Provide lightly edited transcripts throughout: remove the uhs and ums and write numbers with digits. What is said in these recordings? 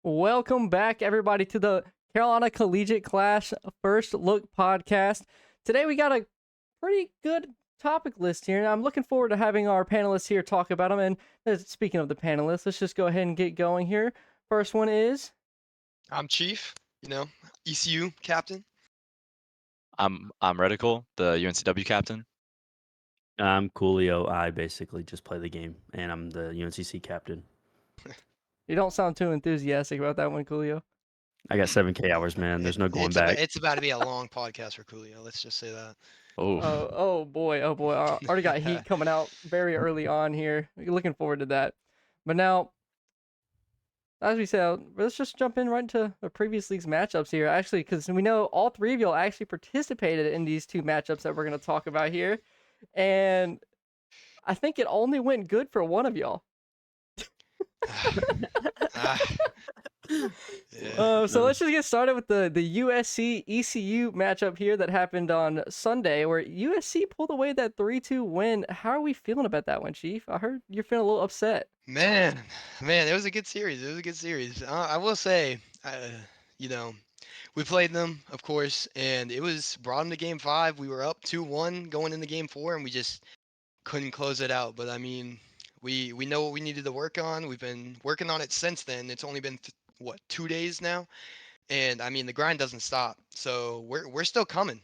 Welcome back, everybody, to the Carolina Collegiate Clash First Look podcast. Today we got a pretty good topic list here, and I'm looking forward to having our panelists here talk about them. And speaking of the panelists, let's just go ahead and get going here. First one is... I'm Chief, ECU captain. I'm Redicle, the UNCW captain. I'm Coolio. I basically just play the game, and I'm the UNCC captain. You don't sound too enthusiastic about that one, Coolio. I got 7K hours, man. There's no going back. It's about to be a long podcast for Coolio. Let's just say that. Oh boy. I already got heat coming out very early on here. Looking forward to that. But now, as we said, let's just jump in right into the previous league's matchups here. Actually, because we know all three of y'all actually participated in these two matchups that we're going to talk about here. And I think it only went good for one of y'all. So let's just get started with the USC ECU matchup here that happened on Sunday, where USC pulled away that 3-2 win. How are we feeling about that one, Chief? I heard you're feeling a little upset. Man, it was a good series. I will say, we played them, of course, and it was brought them to Game 5. We were up 2-1 going into Game 4, and we just couldn't close it out. But I mean, we know what we needed to work on. We've been working on it since then. It's only been 2 days now, and I mean the grind doesn't stop. So we're still coming.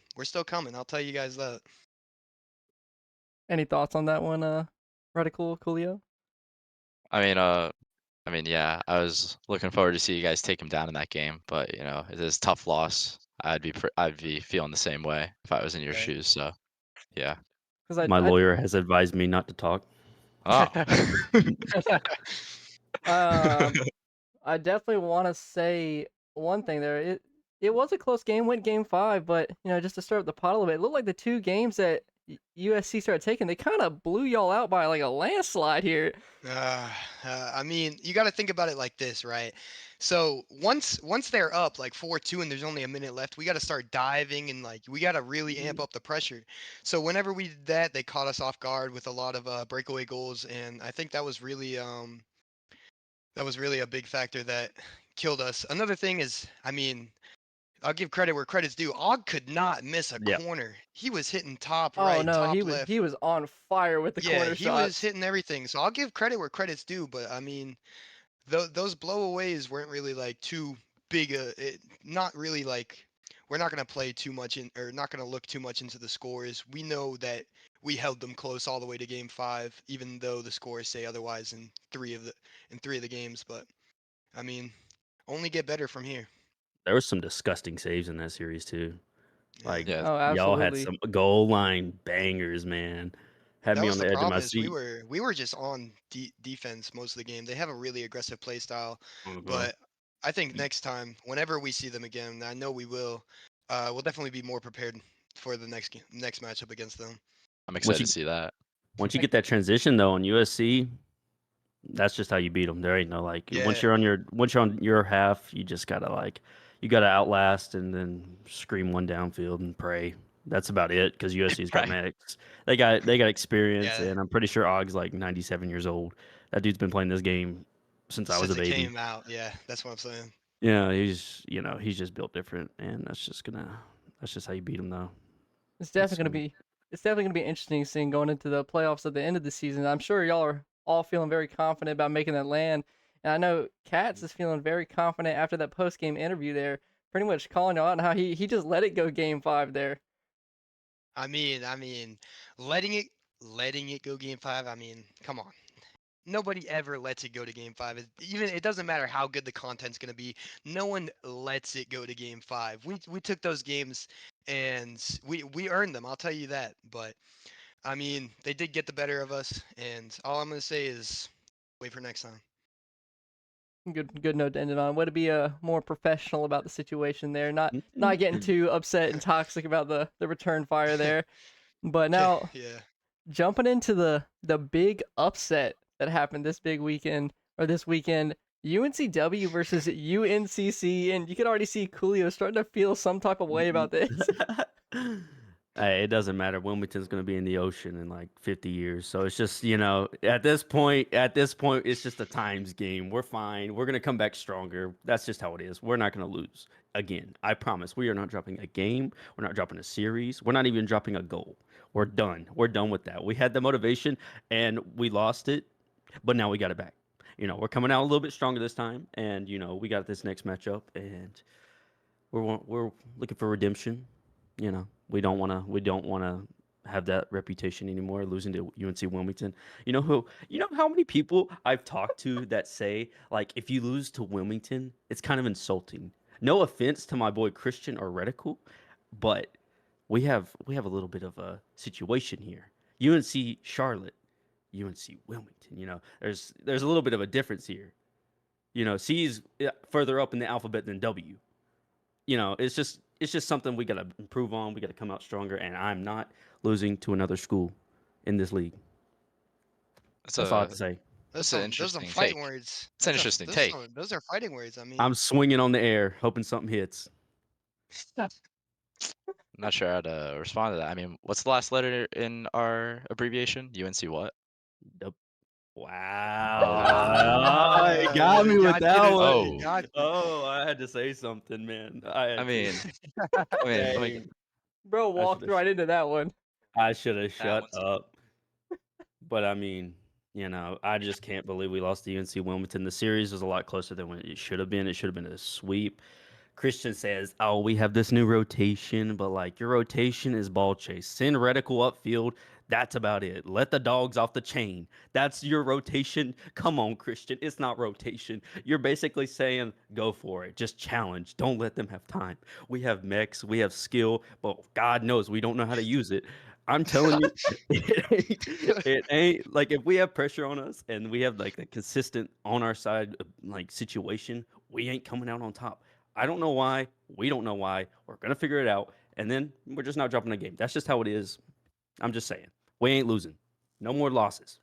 I'll tell you guys that. Any thoughts on that one, Redicle, Coolio? I mean, yeah, I was looking forward to see you guys take him down in that game, but it is a tough loss. I'd be feeling the same way if I was in your shoes. So, yeah. My lawyer has advised me not to talk. Oh. I definitely want to say one thing there. It was a close game, went Game 5, but just to stir up the pot a little bit, it looked like the two games that USC started taking, they kind of blew y'all out by like a landslide here. I mean, you got to think about it like this, right? So once they're up like 4-2 and there's only a minute left, we got to start diving and we got to really amp up the pressure. So whenever we did that, they caught us off guard with a lot of breakaway goals, and I think that was really a big factor that killed us. Another thing is, I mean, I'll give credit where credit's due. Og could not miss a corner. He was hitting top right, top left. He was on fire with the corner shots. Yeah, he was hitting everything. So I'll give credit where credit's due. But I mean, those blowaways weren't really like too big. Not really like we're not gonna play too much not gonna look too much into the scores. We know that we held them close all the way to Game 5, even though the scores say otherwise in three of the games. But I mean, only get better from here. There was some disgusting saves in that series too. Y'all had some goal line bangers, man. Had me on the edge of my seat. We were just on defense most of the game. They have a really aggressive play style, but I think next time, whenever we see them again, I know we will. We'll definitely be more prepared for the next matchup against them. I'm excited to see that. Once you get that transition though on USC, that's just how you beat them. There ain't no once you're on your half, you just gotta You got to outlast and then scream one downfield and pray. That's about it because USC's got Right. medics. They got experience, Yeah, and I'm pretty sure Ogg's like 97 years old. That dude's been playing this game since I was a since it baby. came out. Yeah, that's what I'm saying. Yeah, he's just built different, and that's just how you beat him though. It's It's definitely gonna be it's definitely gonna be interesting seeing going into the playoffs at the end of the season. I'm sure y'all are all feeling very confident about making that land. And I know Katz is feeling very confident after that post game interview there, pretty much calling y'all out on how he just let it go game 5 there. I mean, letting it letting it go game 5. I mean, come on. Nobody ever lets it go to game 5. Even it doesn't matter how good the content's gonna be. No one lets it go to game 5. We took those games and we earned them. I'll tell you that. But I mean, they did get the better of us, and all I'm gonna say is wait for next time. Good note to end it on. Way to be more professional about the situation there, not getting too upset and toxic about the return fire there. But Okay, now yeah. jumping into the big upset that happened this weekend, UNCW versus UNCC, and you could already see Coolio starting to feel some type of way about this. Hey, it doesn't matter. Wilmington's going to be in the ocean in like 50 years. So it's just, at this point, it's just a times game. We're fine. We're going to come back stronger. That's just how it is. We're not going to lose again. I promise. We are not dropping a game. We're not dropping a series. We're not even dropping a goal. We're done. We're done with that. We had the motivation and we lost it, but now we got it back. We're coming out a little bit stronger this time, and we got this next matchup, and we're looking for redemption. We don't want to have that reputation anymore, losing to UNC Wilmington. You know how many people I've talked to that say like if you lose to Wilmington, it's kind of insulting. No offense to my boy Christian or Redicle, but we have a little bit of a situation here. UNC Charlotte, UNC Wilmington. There's a little bit of a difference here. C is further up in the alphabet than W. It's just something we got to improve on. We got to come out stronger, and I'm not losing to another school in this league. That's That's all I have a to say. Those that's an some interesting fighting take. words. It's an interesting take. Those are fighting words. I I'm mean, swinging on the air, hoping something hits. I'm not sure how to respond to that. I mean, what's the last letter in our abbreviation? UNC what? Yep. Oh. Wow. It got me with got you that to one. say, Oh. got you. Oh, I had to say something, man. I I had to. mean, let me Dang. Bro I should walked have. right into that one. I should have that shut one. up. But I mean, I just can't believe we lost to UNC Wilmington. The series was a lot closer than what it should have been. It should have been a sweep. Christian says, "Oh, we have this new rotation, but like your rotation is ball chase. Send Redicle upfield. That's about it. Let the dogs off the chain. That's your rotation. Come on, Christian. It's not rotation. You're basically saying, go for it. Just challenge. Don't let them have time. We have mechs. We have skill, but God knows we don't know how to use it. I'm telling you, it ain't like if we have pressure on us and we have like a consistent on our side like situation, we ain't coming out on top. I don't know why. We don't know why. We're gonna figure it out, and then we're just not dropping a game. That's just how it is. I'm just saying. We ain't losing. No more losses.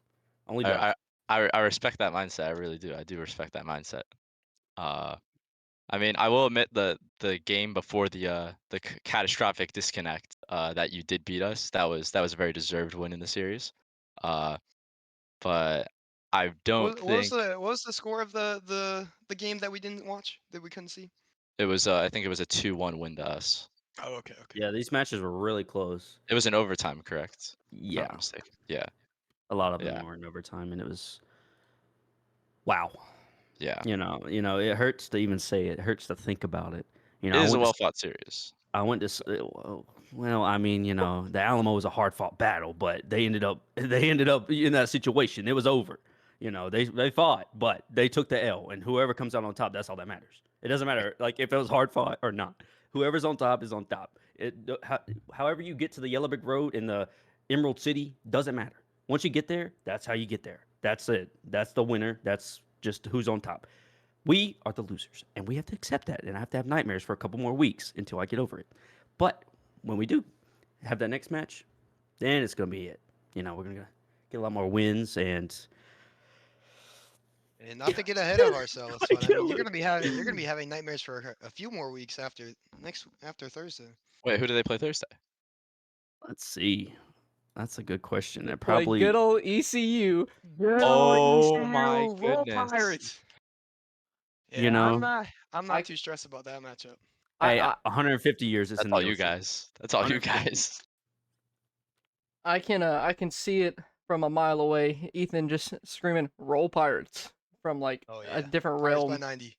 Only I, dubs. I I respect that mindset. I really do. I do respect that mindset. Uh, I mean, I will admit the game before the catastrophic disconnect that you did beat us. That was a very deserved win in the series. Uh, but I don't think What was the score of the game that we didn't watch that we couldn't see? it was. I think it was a 2-1 win to us. Oh, okay, okay. Yeah, these matches were really close. It was in overtime, correct? If I'm Yeah, not mistaken. Yeah, a lot of them yeah, were in overtime, and it was wow. yeah. It hurts to even say it. It hurts to think about it. It I is a went to well fought series. I went to well, I mean, the Alamo was a hard fought battle, but they ended up in that situation. It was over. They fought, but they took the L, and whoever comes out on top, that's all that matters. It doesn't matter like if it was hard fought or not. Whoever's on top is on top. However you get to the Yellow Brick Road in the Emerald City doesn't matter. Once you get there, that's how you get there. That's it. That's the winner. That's just who's on top. We are the losers, and we have to accept that. And I have to have nightmares for a couple more weeks until I get over it. But when we do have that next match, then it's gonna be it. We're gonna get a lot more wins, and And not to get ahead of ourselves, but I mean, you're Killing. gonna be having nightmares for a few more weeks after Thursday. Wait, who do they play Thursday? Let's see. That's a good question. They It play probably good old ECU. Oh my Roll goodness. Pirates. You Yeah, know, I'm I- not too stressed about that matchup. hey, I 150 years is That's in all the you ocean. guys. That's all you 150. guys. I can see it from a mile away. Ethan just screaming "Roll Pirates" from like Oh a yeah, different Pirates by realm. 90.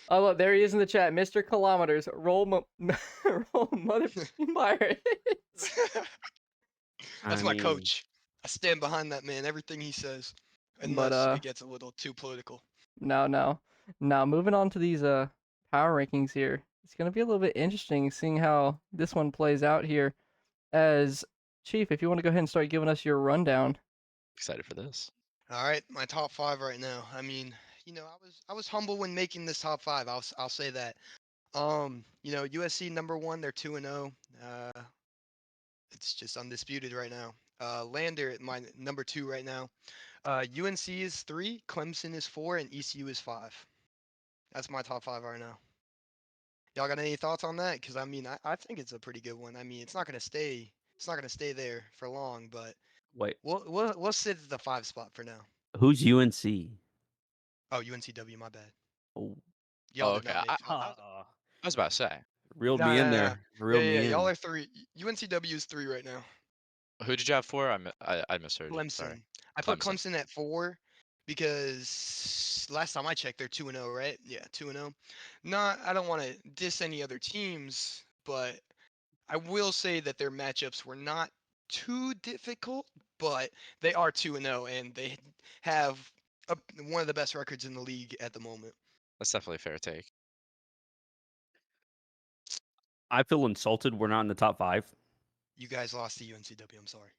Oh look, there he is in the chat, Mr. Kilometers. Roll mother pirates. I That's my mean, coach. I stand behind that man, everything he says, But unless it gets a little too political. no. Now moving on to these power rankings here. It's gonna be a little bit interesting seeing how this one plays out here. As Chief, if you want to go ahead and start giving us your rundown. Excited for this. All right, my top 5 right now. I mean, I was humble when making this top 5. I'll say that. USC number 1, they're 2-0. It's just undisputed right now. Lander at my number 2 right now. UNC is 3, Clemson is 4, and ECU is 5. That's my top 5 right now. Y'all got any thoughts on that? Because I mean, I think it's a pretty good one. I mean, it's not gonna stay there for long, but wait, we'll sit at the 5 spot for now. who's UNC? Oh, UNCW, my bad. Oh, Y'all Oh, did okay. not make. I was about to say, reeled No, me in no, no. there. Yeah, Reeled yeah, me in. y'all are 3. UNCW is 3 right now. who did you have for? I misheard you. Sorry. Clemson. I put Clemson. Clemson at 4 because last time I checked, they're 2-0, right? Yeah, 2-0. Not, I don't want to diss any other teams, but I will say that their matchups were not too difficult, but they are 2-0 and they have one of the best records in the league at the moment. That's definitely a fair take. I feel insulted. We're not in the top 5. You guys lost to UNCW. I'm sorry.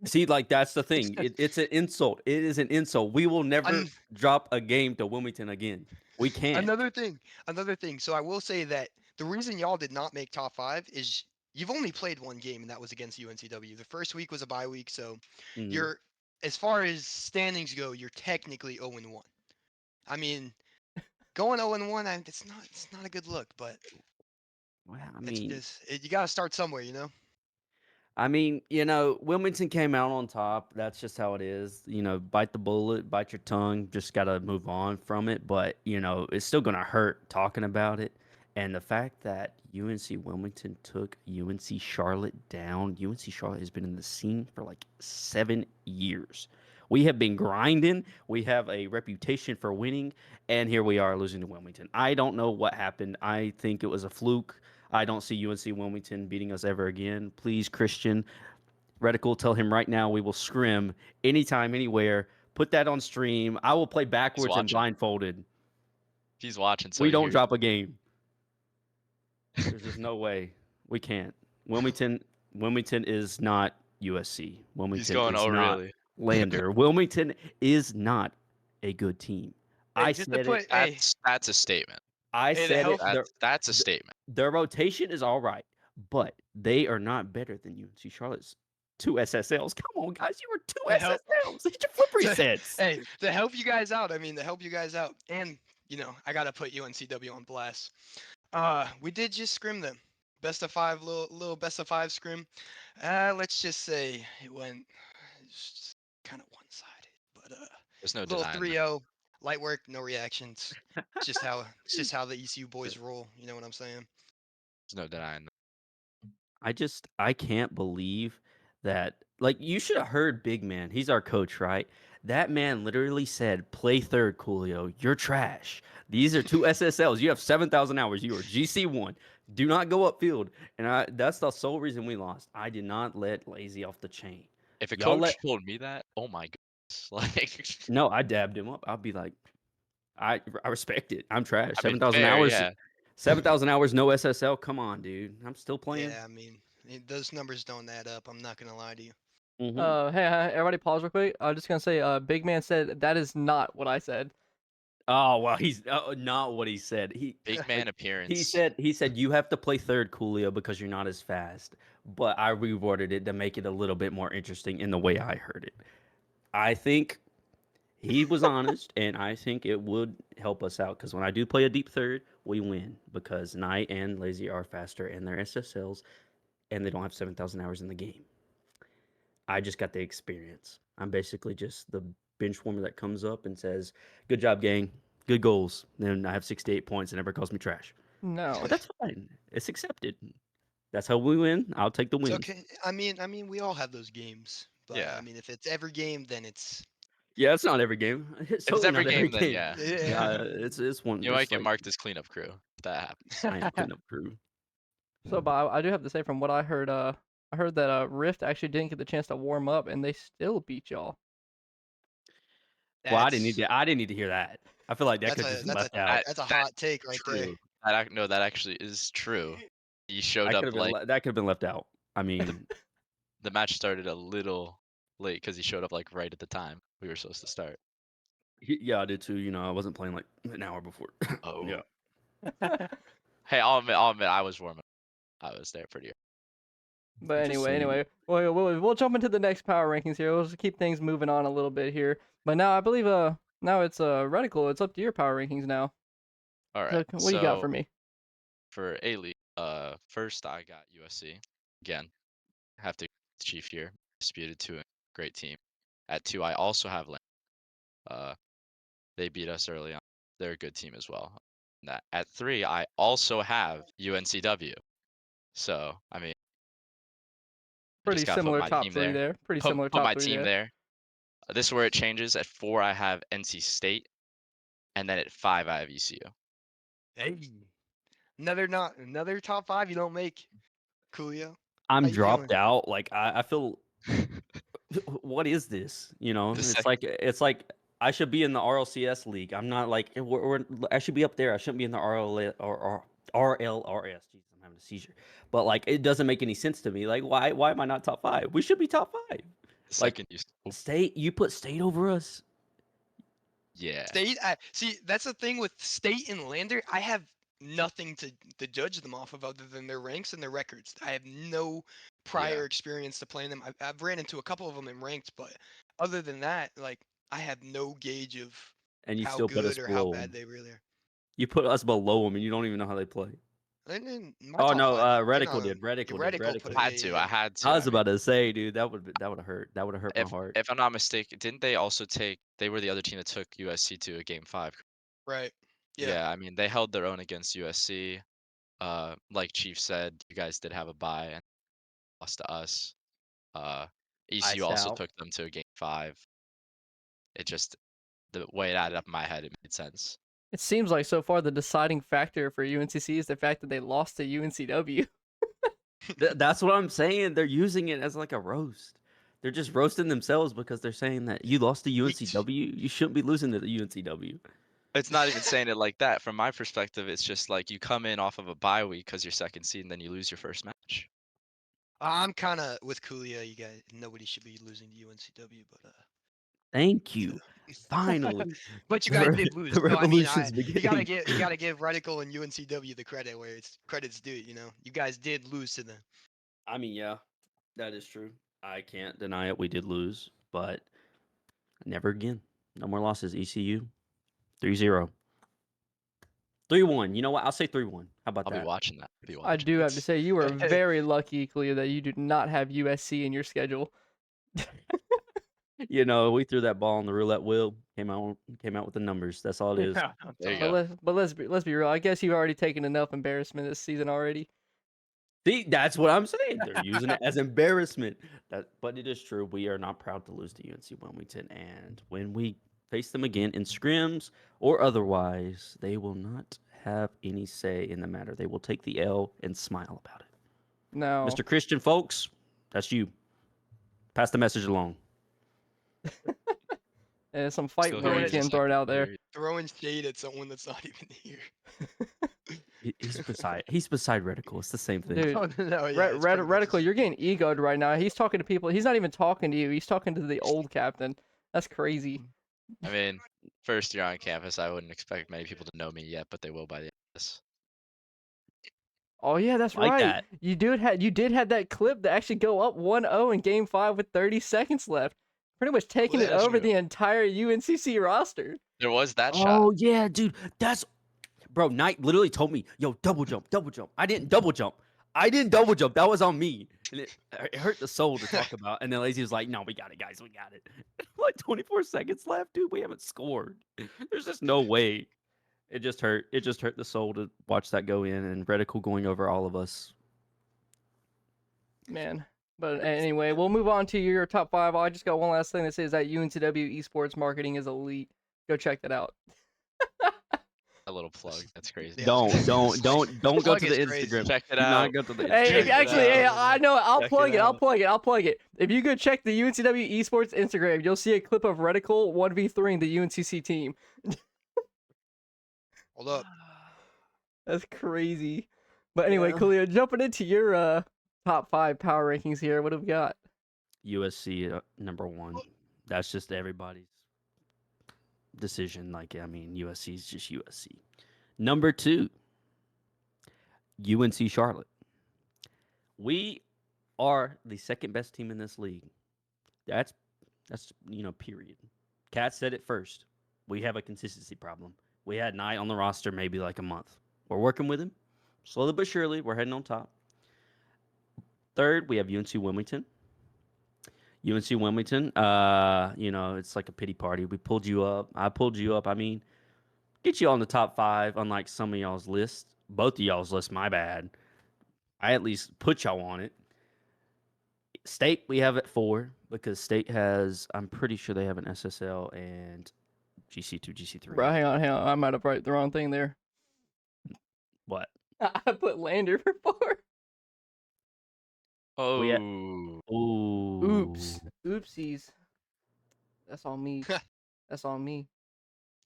See, like that's the thing. It's an insult. It is an insult. We will never drop a game to Wilmington again. We can't. Another thing. So I will say that the reason y'all did not make top 5 is you've only played one game, and that was against UNCW. The first week was a bye week, so Mhm. you're, as far as standings go, you're technically 0-1. I mean, going 0-1, it's not a good look, but Well, you got to start somewhere, Wilmington came out on top. That's just how it is. Bite the bullet, bite your tongue. Just got to move on from it. But, it's still going to hurt talking about it. And the fact that UNC Wilmington took UNC Charlotte down, UNC Charlotte has been in the scene for like 7 years. We have been grinding. We have a reputation for winning. And here we are losing to Wilmington. I don't know what happened. I think it was a fluke. I don't see UNC Wilmington beating us ever again. Please, Christian, Redicle, tell him right now we will scrim anytime, anywhere. Put that on stream. I will play backwards and watching. blindfolded. He's watching, so We he don't hears drop a game. There's just no way. We can't. Wilmington is not USC. He's Wilmington going, is oh, not really? Lander. Wilmington is not a good team. Hey, I just to said it. put, hey, That's a statement. I hey, to said it. help, That's a statement. Their rotation is all right, but they are not better than UNC Charlotte's 2 SSLs. Come on, guys, you were 2 to help, SSLs. Hit your flip resets. hey, to help you guys out. I mean, to help you guys out, and I gotta put UNCW on blast. We did just scrim them. Best of 5, little best of 5 scrim. Let's just say it went kind of one-sided, but There's no little denying that. 3-0, light work, no reactions. It's just how the ECU boys roll. You know what I'm saying? There's no denying that. I can't believe that. Like, you should have heard Big Man. He's our coach, right? That man literally said, "Play third, Coolio. You're trash. These are 2 SSLs. You have 7,000 hours. You are GC1. Do not go upfield." And that's the sole reason we lost. I did not let Lazy off the chain. If a Y'all coach let told me that, oh my goodness, like, No, I dabbed him up. I'd be like, I respect it. I'm trash. I mean, 7,000 fair, hours. yeah. 7,000 hours, no SSL. Come on, dude. I'm still playing. Yeah, I mean, those numbers don't add up. I'm not gonna lie to you. Mhm. Hey, everybody, pause real quick. I'm just gonna say, Big Man said that is not what I said. Oh well, he's not what he said. Big man appearance. He said you have to play third, Coolio, because you're not as fast. But I reworded it to make it a little bit more interesting in the way I heard it. I think He was honest, and I think it would help us out because when I do play a deep third, we win because Knight and Lazy are faster in their SSLs, and they don't have 7,000 hours in the game. I just got the experience. I'm basically just the bench warmer that comes up and says, "Good job, gang. Good goals." Then I have 68 points and everybody calls me trash. No. But that's fine. It's accepted. That's how we win. I'll take the It's wins. okay. I mean, we all have those games, but Yeah. I mean, if it's every game, then it's Yeah, it's not every game. It's If it's totally every not every game, then game. yeah. yeah. It's one. You might It's get like marked as cleanup crew if that happens. I am cleanup crew. So, but I do have to say, from what I heard that Rift actually didn't get the chance to warm up, and they still beat y'all. Well, I didn't That's need to hear that. I feel like that that's could a just been that's a left out. that's a That hot take right there. true. No, that actually is true. He showed That could up have been like that could have been left out. I mean, the match started a little late because he showed up like right at the time we were supposed to start. yeah, I did too. You know, I wasn't playing like an hour before. Oh. Yeah. Hey, I'll admit, I was warming up. I was there pretty early. But Just saying. anyway, we'll jump into the next power rankings here. We'll just keep things moving on a little bit here. But now I believe now it's Redicle. It's up to your power rankings now. All So right. what do you got for So me? for A-League, first I got USC. Again, have to Chief here. Disputed 2, great team. At 2, I also have Land. They beat us early on. They're a good team as well. At 3, I also have UNCW. So, I mean, I Pretty just got to put similar my top team three there. there. Pretty Put similar put top my three team there. there. This is where it changes. At 4, I have NC State. And then at 5, I have ECU. Hey, another top 5 you don't make, Coolio. I'm How you dropped feeling? out. Like I feel. What is this? You know, The it's like I should be in the RLCS league. I'm not like I should be up there. I shouldn't be in the RLRS. Jesus, I'm having a seizure. But like, it doesn't make any sense to me. Like, why am I not top 5? We should be top 5. Like, second use. State, you put State over us. Yeah. State, see, that's the thing with State and Lander. I have nothing to judge them off of other than their ranks and their records. I have no prior experience to playing them. I've ran into a couple of them in ranked, but other than that, like, I have no gauge of And you how still put us good or how below bad them. they really are. You put us below them, and you don't even know how they play. And then my Oh top no, 5, Redicle did. Redicle put it. I had to. I had to. I was mean, about to say, dude, that would have hurt. That would have hurt my heart. if I'm not mistaken, didn't they also take? They were the other team that took USC to a game 5. Right. Yeah. I mean, they held their own against USC. Like Chief said, you guys did have a bye and lost to us. ECU Iced also out. took them to a game 5. It just the way it added up in my head, it made sense. It seems like so far the deciding factor for UNCC is the fact that they lost to UNCW. That's what I'm saying. They're using it as like a roast. They're just roasting themselves because they're saying that you lost to UNCW. You shouldn't be losing to the UNCW. It's not even saying it like that. From my perspective, it's just like you come in off of a bye week because you're second seed, and then you lose your first match. I'm kind of with Coolio. You guys, nobody should be losing to UNCW, but Thank you. Finally, but you guys did lose. the So I mean, revolution's you gotta beginning. give Redicle and UNCW the credit where it's credit's due. You know, you guys did lose to them. I mean, yeah, that is true. I can't deny it. We did lose, but never again. No more losses. ECU 3-0. 3-1. You know what? I'll say 3-1. How about I'll that? be watching that. I'll be I watching. do have to say you are very lucky, Cleo, that you do not have USC in your schedule. You know, we threw that ball on the roulette wheel. Came out with the numbers. That's all it is. There you But go. let's be real. I guess you've already taken enough embarrassment this season already. See, that's what I'm saying. They're using it as embarrassment. But it is true. We are not proud to lose to UNC Wilmington, and when we face them again in scrims or otherwise, they will not have any say in the matter. They will take the L and smile about it. No. Mr. Christian, folks, that's you. Pass the message along. And some fight Still hear words you, just getting like, thrown out there. very- Throwing shade at someone that's not even here. He's beside Redicle. It's the same thing. Dude, Oh, no, yeah, it's pretty much the Redicle, same. you're getting egoed right now. He's talking to people. He's not even talking to you. He's talking to the old captain. That's crazy. I mean, first year on campus, I wouldn't expect many people to know me yet, but they will by the end of this. Oh yeah, that's Like right. that. You did have that clip that actually go up 1-0 in game 5 with 30 seconds left. pretty much taking Well, it that's over true. the entire UNCC roster. There was that shot. Oh yeah, dude. That's bro. Knight literally told me, "Yo, double jump, double jump." I didn't double jump. That was on me, and it hurt the soul to talk about. And then Lazy was like, "No, we got it, guys. We got it." Like 24 seconds left, dude. We haven't scored. There's just no way. It just hurt. It just hurt the soul to watch that go in, and Redicle going over all of us. Man. But anyway, we'll move on to your top 5. I just got one last thing that says that UNCW esports marketing is elite. Go check that out. A little plug. That's crazy. Yeah, Don't go Plug to the is crazy. Instagram. Check it Do not out. go to the Hey, Instagram. if Check it actually, hey, out. I know, I'll Check plug it it. I'll out. plug it. I'll plug it. If you go check the UNCW Esports Instagram, you'll see a clip of Redicle 1v3 the UNCC team. Hold up. That's crazy. But anyway, Yeah. Coolio, jumping into your top 5 power rankings here. What have we got? USC number 1. That's just everybody's decision. Like, I mean, USC is just USC. Number 2, UNC Charlotte. We are the second best team in this league. That's period. Kat said it first. We have a consistency problem. We had Knight on the roster maybe like a month. We're working with him. Slowly but surely, we're heading on top. Third, we have UNC Wilmington. UNC Wilmington, it's like a pity party. We pulled you up. I pulled you up. I mean, get you on the top 5, unlike some of y'all's lists. Both of y'all's lists, my bad. I at least put y'all on it. State, we have at 4 because State has, I'm pretty sure they have an SSL and GC2, GC3. Bro, hang on. I might have wrote the wrong thing there. What? I put Lander for 4. Oh. Ooh. Oops. Oopsies. That's on me. That's on me.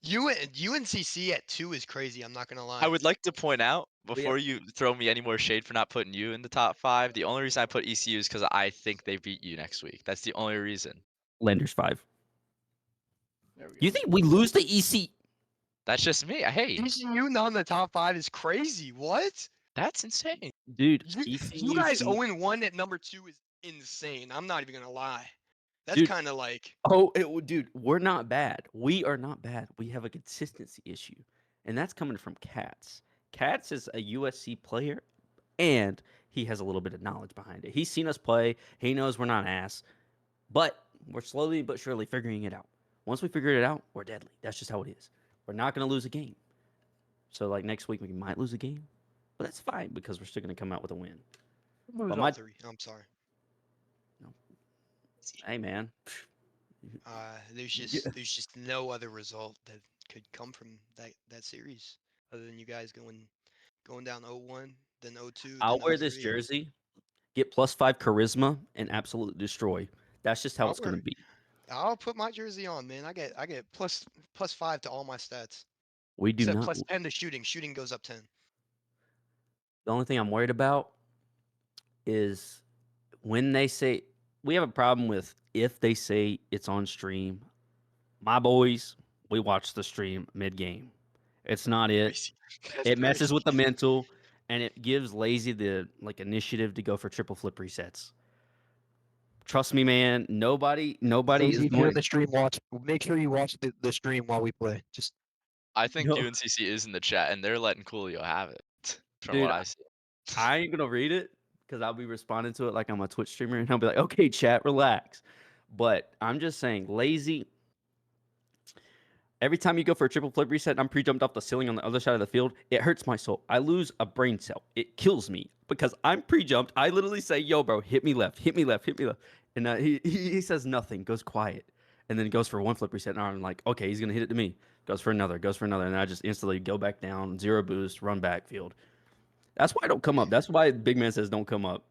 UNCC at 2 is crazy. I'm not gonna lie. I would like to point out before you throw me any more shade for not putting you in the top 5. The only reason I put ECU is because I think they beat you next week. That's the only reason. Lender's 5. There we go. You think we lose the EC? That's just me. Hey, ECU not in the top 5 is crazy. What? that's insane. Dude, You guys 0-1 at number 2 is insane. I'm not even gonna lie. That's Dude. kind of like dude, we're not bad. We are not bad. We have a consistency issue, and that's coming from Katz. Katz is a USC player, and he has a little bit of knowledge behind it. He's seen us play. He knows we're not ass, but we're slowly but surely figuring it out. Once we figure it out, we're deadly. That's just how it is. We're not going to lose a game. So, like, next week, we might lose a game, but that's fine because we're still going to come out with a win. lose But all my- 3. I'm sorry. Hey, man. There's just no other result that could come from that series other than you guys going down 0-1, then 0-2. I'll then wear this 0-3. jersey, get +5 charisma, and absolutely destroy. That's just how I'll it's going to wear be. I'll put my jersey on, man. I get +5 to all my stats. We do Except not. +10 to shooting. Shooting goes up 10. The only thing I'm worried about is when they say we have a problem with if they say it's on stream. My boys, we watch the stream mid-game. It's not it. Crazy. That's It messes crazy. with the mental, and it gives Lazy the initiative to go for triple flip resets. Trust me, man. Nobody is If you're going. in the stream, make sure you watch the stream while we play. Just I think No. UNCC is in the chat, and they're letting Coolio have it. From Dude, what I see. I ain't gonna read it because I'll be responding to it like I'm a Twitch streamer, and I'll be like, "Okay, chat, relax." But I'm just saying, Lazy. Every time you go for a triple flip reset, and I'm pre-jumped off the ceiling on the other side of the field. It hurts my soul. I lose a brain cell. It kills me because I'm pre-jumped. I literally say, "Yo, bro, hit me left, hit me left, hit me left," and he says nothing, goes quiet, and then goes for one flip reset. And I'm like, "Okay, he's gonna hit it to me." Goes for another, and I just instantly go back down, 0 boost, run backfield. That's why I don't come up. That's why Big Man says don't come up.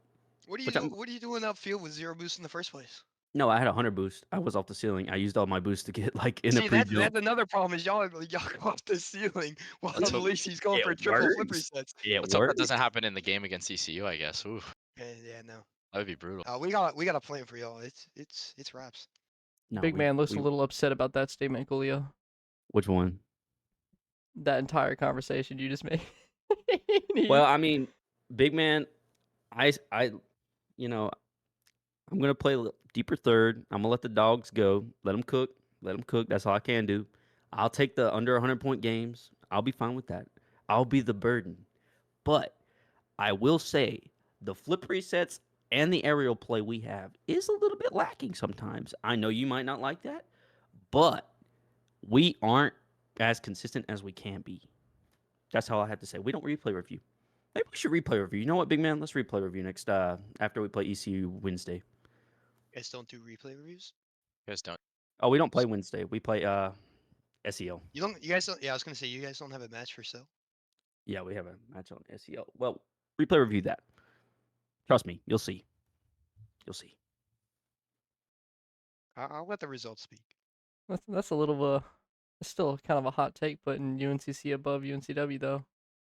What are Which you doing upfield with 0 boost in the first place? No, I had 100 boost. I was off the ceiling. I used all my boost to get in See, a that's pre-jump. another problem is y'all go off the ceiling while That's the what- Lacey's going for It triple flip works. resets. It Let's hope that works. doesn't happen in the game against ECU, I guess. Ooh, Yeah, no. that would be brutal. We got a plan for y'all. It's wraps. No, Big we- man looks we- a little upset about that statement, Coolio. Which one? That entire conversation you just made. Well, I mean, Big Man, I'm gonna play deeper third. I'm gonna let the dogs go. Let them cook. Let them cook. That's all I can do. I'll take the under 100-point games. I'll be fine with that. I'll be the burden. But I will say the flip resets and the aerial play we have is a little bit lacking sometimes. I know you might not like that, but we aren't as consistent as we can be. That's all I have to say. We don't replay review. Maybe we should replay review. You know what, big man? Let's replay review next after we play ECU Wednesday. You guys don't do replay reviews? You guys don't. Oh, we don't play Wednesday. We play SEL. You don't. You guys don't. Yeah, I was gonna say you guys don't have a match for sale. Yeah, we have a match on SEL. Well, replay review that. Trust me, you'll see. You'll see. I'll let the results speak. That's a little it's still kind of a hot take putting UNCC above UNCW though,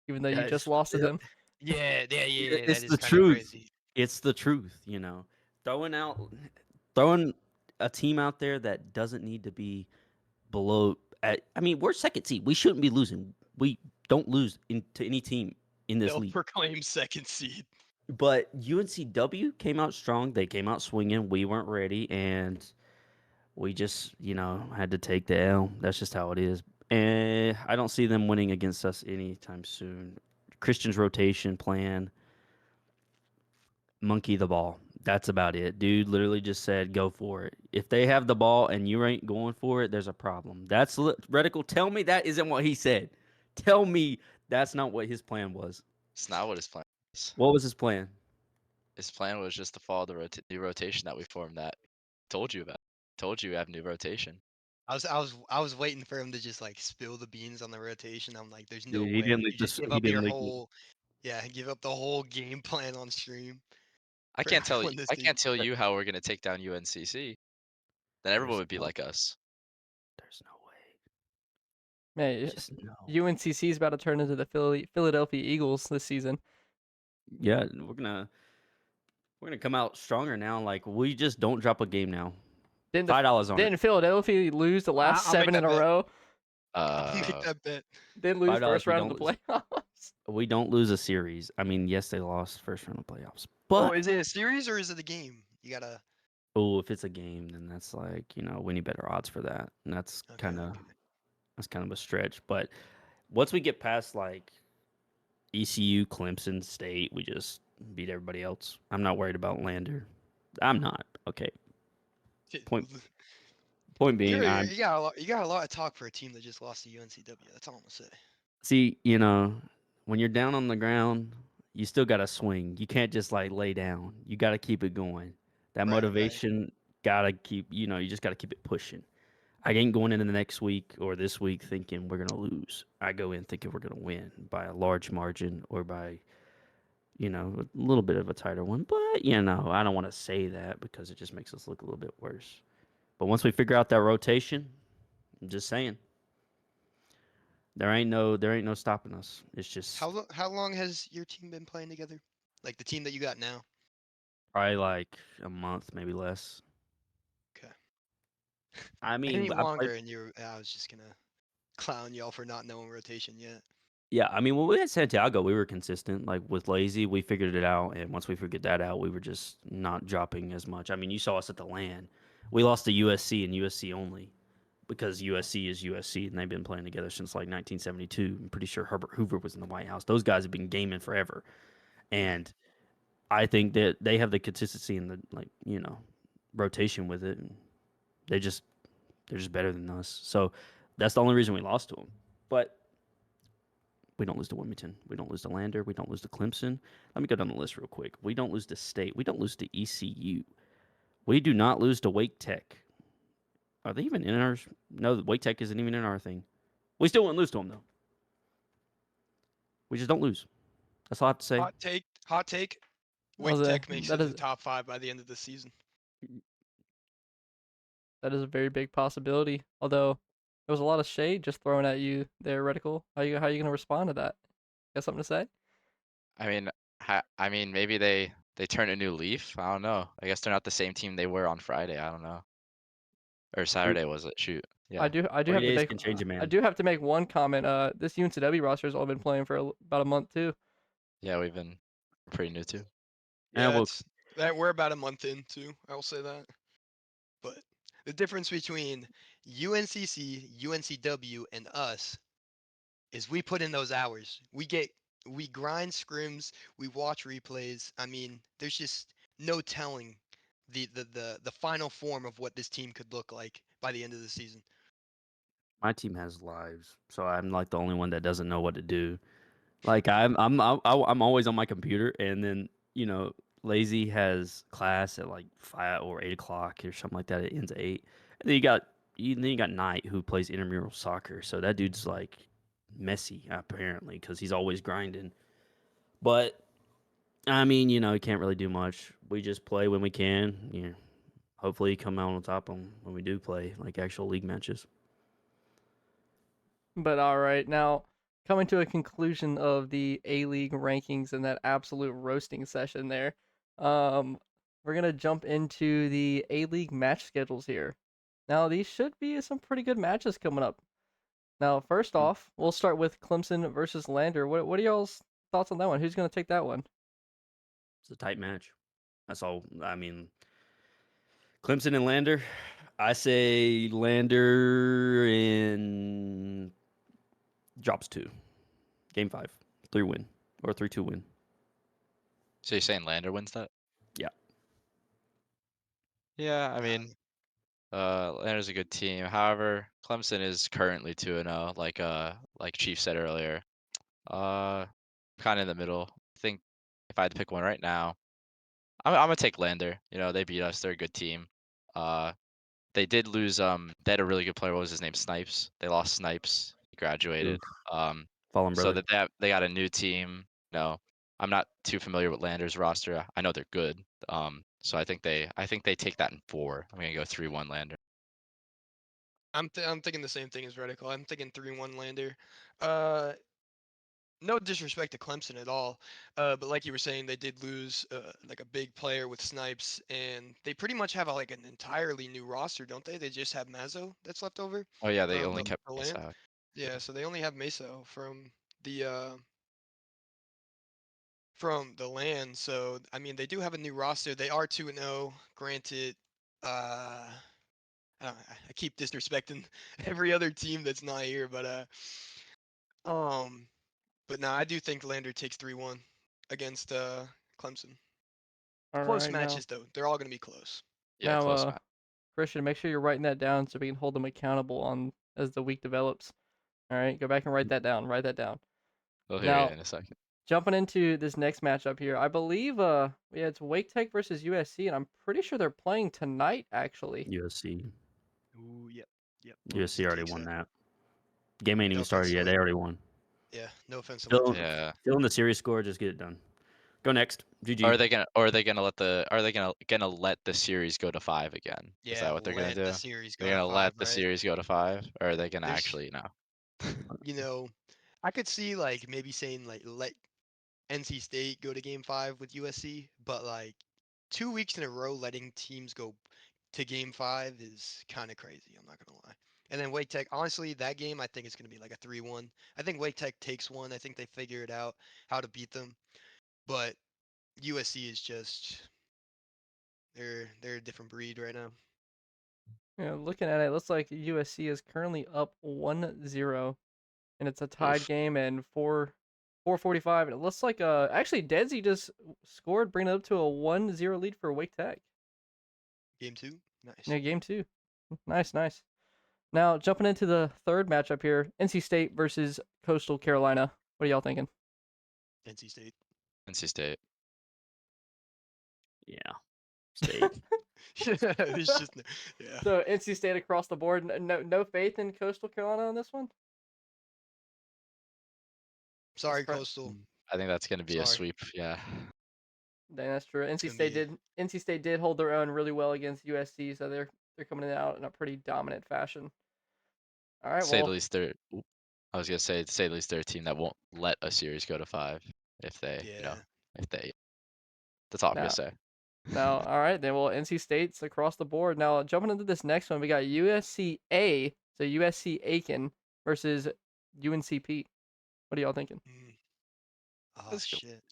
even though you just lost to them. Yeah. It's That is the kind of truth. crazy. It's the truth, you know. Throwing a team out there that doesn't need to be below. I mean, we're second seed. We shouldn't be losing. We don't lose to any team in this They'll league. proclaim second seed. But UNCW came out strong. They came out swinging. We weren't ready, and we just, had to take the L. That's just how it is. And I don't see them winning against us anytime soon. Christian's rotation plan, monkey the ball. That's about it. Dude literally just said, go for it. If they have the ball and you ain't going for it, there's a problem. That's Redicle. Tell me that isn't what he said. Tell me that's not what his plan was. It's not what his plan was. What was his plan? His plan was just to follow the new rotation that we formed. That told you about. Told you we have new rotation. I was waiting for him to just like spill the beans on the rotation. I'm like, there's no Dude, he way didn't you leak just this. give He up your didn't leak it. whole, give up the whole game plan on stream. I for can't tell you. everyone to I see. can't tell you how we're gonna take down UNCC. Then everyone would be no- like us. There's no way. Man, Just no. UNCC is about to turn into the Philadelphia Eagles this season. Yeah, we're gonna come out stronger now. Like we just don't drop a game now. $5 on Didn't it. Philadelphia lose the last I'll make 7 in that a bet. row? I'll make that bet. Didn't lose $5. first We round of don't the lose. playoffs. We don't lose a series. I mean, yes, they lost first round of playoffs, Oh, but is it a series or is it a game? You gotta. if it's a game, then that's like we need better odds for that, and that's Okay, kind of okay. a stretch. But once we get past like ECU, Clemson, State, we just beat everybody else. I'm not worried about Lander. I'm not. Okay. Point being, I'm You got a lot. You got a lot of talk for a team that just lost to UNCW. That's all I'm gonna say. see, when you're down on the ground, you still got to swing. You can't just like lay down. You got to keep it going. That Right. motivation got to keep, you just got to keep it pushing. I ain't going into the next week or this week thinking we're going to lose. I go in thinking we're going to win by a large margin or by, a little bit of a tighter one. But, I don't want to say that because it just makes us look a little bit worse. But once we figure out that rotation, I'm just saying. There ain't no stopping us. It's just How long has your team been playing together? Like the team that you got now. probably like a month, maybe less. Okay. I mean, Any I played. longer, and I was just gonna clown y'all for not knowing rotation yet. Yeah, I mean, when we had Santiago, we were consistent. Like with Lazy, we figured it out, and once we figured that out, we were just not dropping as much. I mean, you saw us at the LAN. We lost to USC and USC only because USC is USC, and they've been playing together since like 1972. I'm pretty sure Herbert Hoover was in the White House. Those guys have been gaming forever, and I think that they have the consistency and the rotation with it. And they're just better than us. So that's the only reason we lost to them. But we don't lose to Wilmington. We don't lose to Lander. We don't lose to Clemson. Let me go down the list real quick. We don't lose to State. We don't lose to ECU. We do not lose to Wake Tech. Are they even in ours? No, Wake Tech isn't even in our thing. We still wouldn't lose to them, though. We just don't lose. That's all I have to say. Hot take. Hot take. was Wake a- Tech makes it that to is- the top 5 by the end of the season. That is a very big possibility. Although there was a lot of shade just thrown at you there, Reticle. How you gonna respond to that? Got something to say? I mean, maybe they turn a new leaf. I don't know. I guess they're not the same team they were on Friday. I don't know. Or Saturday was it? Shoot. Yeah. I do 3 have to days make can change a man. I do have to make one comment. This UNCW roster has all been playing for about a month too. Yeah, we've been pretty new too. Yeah, well, we're about a month in too. I will say that. The difference between UNCC, UNCW, and us is we put in those hours. We grind scrims, we watch replays. I mean, there's just no telling the final form of what this team could look like by the end of the season. My team has lives, so I'm like the only one that doesn't know what to do. Like I'm always on my computer, and then Lazy has class at like 5 or 8 o'clock or something like that. It ends at 8. And then you got Knight who plays intramural soccer, so that dude's like messy apparently because he's always grinding. But I mean, you can't really do much. We just play when we can. Hopefully come out on top when we do play like actual league matches. But all right, now coming to a conclusion of the A League rankings and that absolute roasting session there, um, we're gonna jump into the A League match schedules here. Now these should be some pretty good matches coming up. Now, first off, we'll start with Clemson versus Lander. What are y'all's thoughts on that one? Who's gonna take that one? It's a tight match. That's all. I mean, Clemson and Lander. I say Lander in drops 2. Game 5. 3 win. Or 3-2 win. So you're saying Lander wins that? Yeah. Yeah, I mean, Lander's a good team. However, Clemson is currently 2-0, like Chief said earlier. Kind of in the middle. I think if I had to pick one right now, I'm gonna take Lander. They beat us. They're a good team. Uh, they did lose. They had a really good player. What was his name? Snipes. They lost Snipes. He graduated. Oof. Um, Fallen so brother. they got a new team. No, I'm not too familiar with Lander's roster. I know they're good. So I think they take that in 4. I'm gonna go 3-1 Lander. I'm thinking the same thing as Redicle. I'm thinking 3-1 Lander. Uh, no disrespect to Clemson at all, but like you were saying, they did lose like a big player with Snipes, and they pretty much have like an entirely new roster, don't they? They just have Mazzo that's left over Oh yeah, they from only kept the Mesa land. out. Yeah, so they only have Meso from the land. So I mean, they do have a new roster. They are 2-0. Granted, I keep disrespecting every other team that's not here, um, but no, I do think Lander takes 3-1 against Clemson. All Close right, now, matches though. They're all gonna be close. Yeah, now, close match. Christian, make sure you're writing that down so we can hold them accountable on as the week develops. All right, go back and write that down. Write that down. We'll hear you Now, in a second. jumping into this next matchup here, I believe yeah, it's Wake Tech versus USC, and I'm pretty sure they're playing tonight actually. USC. Ooh, yep, yep. USC USC already takes won that. that. Game ain't No even offense started to yet. Wake. They already won. Yeah, no offense to Wake Fill, Tech. Yeah. fill in the series score. Just get it done. Go next. Or GG. are they gonna let the series go to 5 again? Is Yeah, that what they're gonna let the do? series go They're to gonna let 5, the right? series go to 5, or are they gonna There's, actually no? you know, I could see like maybe saying like let NC State go to Game 5 with USC, but like 2 weeks in a row letting teams go to Game 5 is kind of crazy. I'm not gonna lie. And then Wake Tech, honestly, that game I think it's gonna be like a 3-1. I think Wake Tech takes one. I think they figure it out how to beat them. But USC is just they're a different breed right now. Yeah, looking at it, it looks like USC is currently up 1-0, and it's a tied Oof. game and 4:45, and it looks like actually Dedsy just scored, bringing it up to a 1-0 lead for Wake Tech. Game 2, nice. Yeah, game 2. Nice, nice. Now, jumping into the third matchup here, NC State versus Coastal Carolina. What are y'all thinking? NC State. NC State. Yeah. State. It's just yeah. So NC State across the board. No faith in Coastal Carolina on this one. Sorry, Fre- Coastal. I think that's gonna be a Sorry. sweep. Yeah. Dang, that's true. It's gonna be NC State did hold their own really well against USC, so they're coming out in a pretty dominant fashion. All right, Say the well, least, I was gonna say at least they're a team that won't let a series go to 5 if they, yeah. if they. That's all I'm gonna now, say. now, all right, then. Well, NC State's across the board. Now, jumping into this next one, we got USCA, so USC Aiken versus UNCP. What are y'all thinking? Oh Let's go. shit.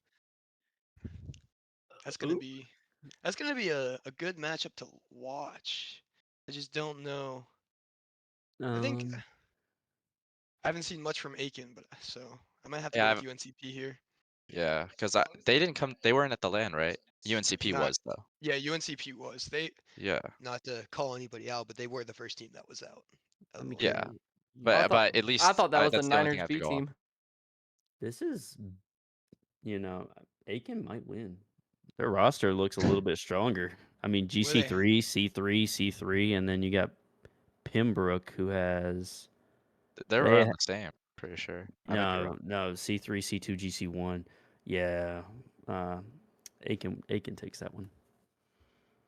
That's gonna be a good matchup to watch. I just don't know. I think Um, I haven't seen much from Aiken, but so I might have to Yeah, go I've, with UNCP here. yeah, because they didn't come. They weren't at the LAN, right? UNCP Not, was though. yeah, UNCP was. They, Yeah, not to call anybody out, but they were the first team that was out of let the me LAN. yeah. go. I thought But at I least thought that was the that's the only thing Niners I have to B go off. team. This is, Aiken might win. Their roster looks a little bit stronger. I mean, Were they? GC3, C3, C3, and then you got Pembroke who has They're they around the same. Pretty sure. I might be wrong. no C3, C2, GC1. Yeah, uh, Aiken takes that one.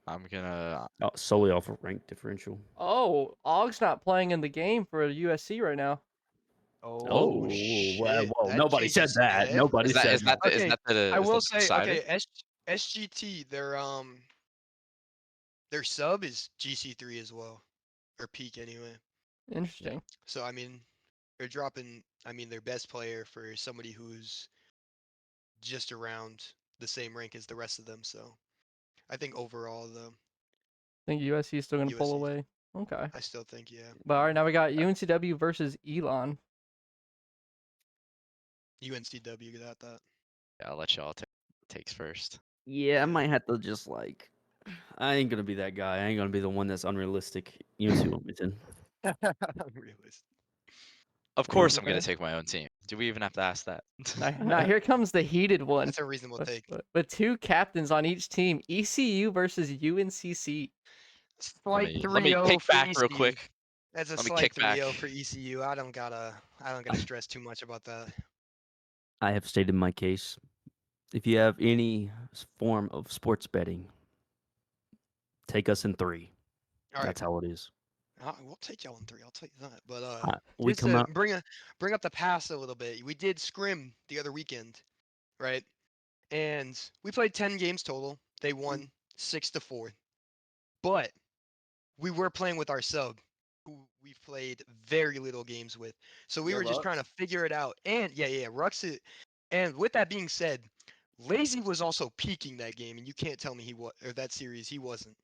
I'm gonna. Solely off of rank differential. Oh, Og's not playing in the game for USC right now. Oh Oh, shit! whoa! That Nobody said changes some. that. Yeah. Nobody said that. Okay, I is will the say. decided? Okay, SGT. Their sub is GC3 as well, or peak anyway. Interesting. So I mean, they're dropping. I mean, their best player for somebody who's just around the same rank as the rest of them. So I think overall, though, I think USC is still gonna pull USC. away. Okay. I still think, yeah, But all right, now we got UNCW versus Elon. UNCW got that. Yeah, I'll let y'all takes first. Yeah, I Yeah. might have to just I ain't gonna be that guy. I ain't gonna be the one that's unrealistic. UNC Wilmington. Unrealistic. Of course, I'm gonna Okay. take my own team. Do we even have to ask that? Now here comes the heated one. That's a reasonable take. With two captains on each team, ECU versus UNCC. Let Slight me 3-0 kick for back real ECU. quick. That's a Let me slight kick back. 3-0 for ECU. I don't gotta stress too much about that. I have stated my case. If you have any form of sports betting, take us in 3. All right, That's how it is. we'll take y'all in 3. I'll tell you that. But We just come to out. bring up the past a little bit, we did scrim the other weekend, right? And we played 10 games total. They won 6-4. But we were playing with our sub, who we've played very little games with. So we Yeah, were just trying to figure it out. And yeah, Rux it. And with that being said, Lazy was also peaking that game, and you can't tell me he was, or that series he wasn't.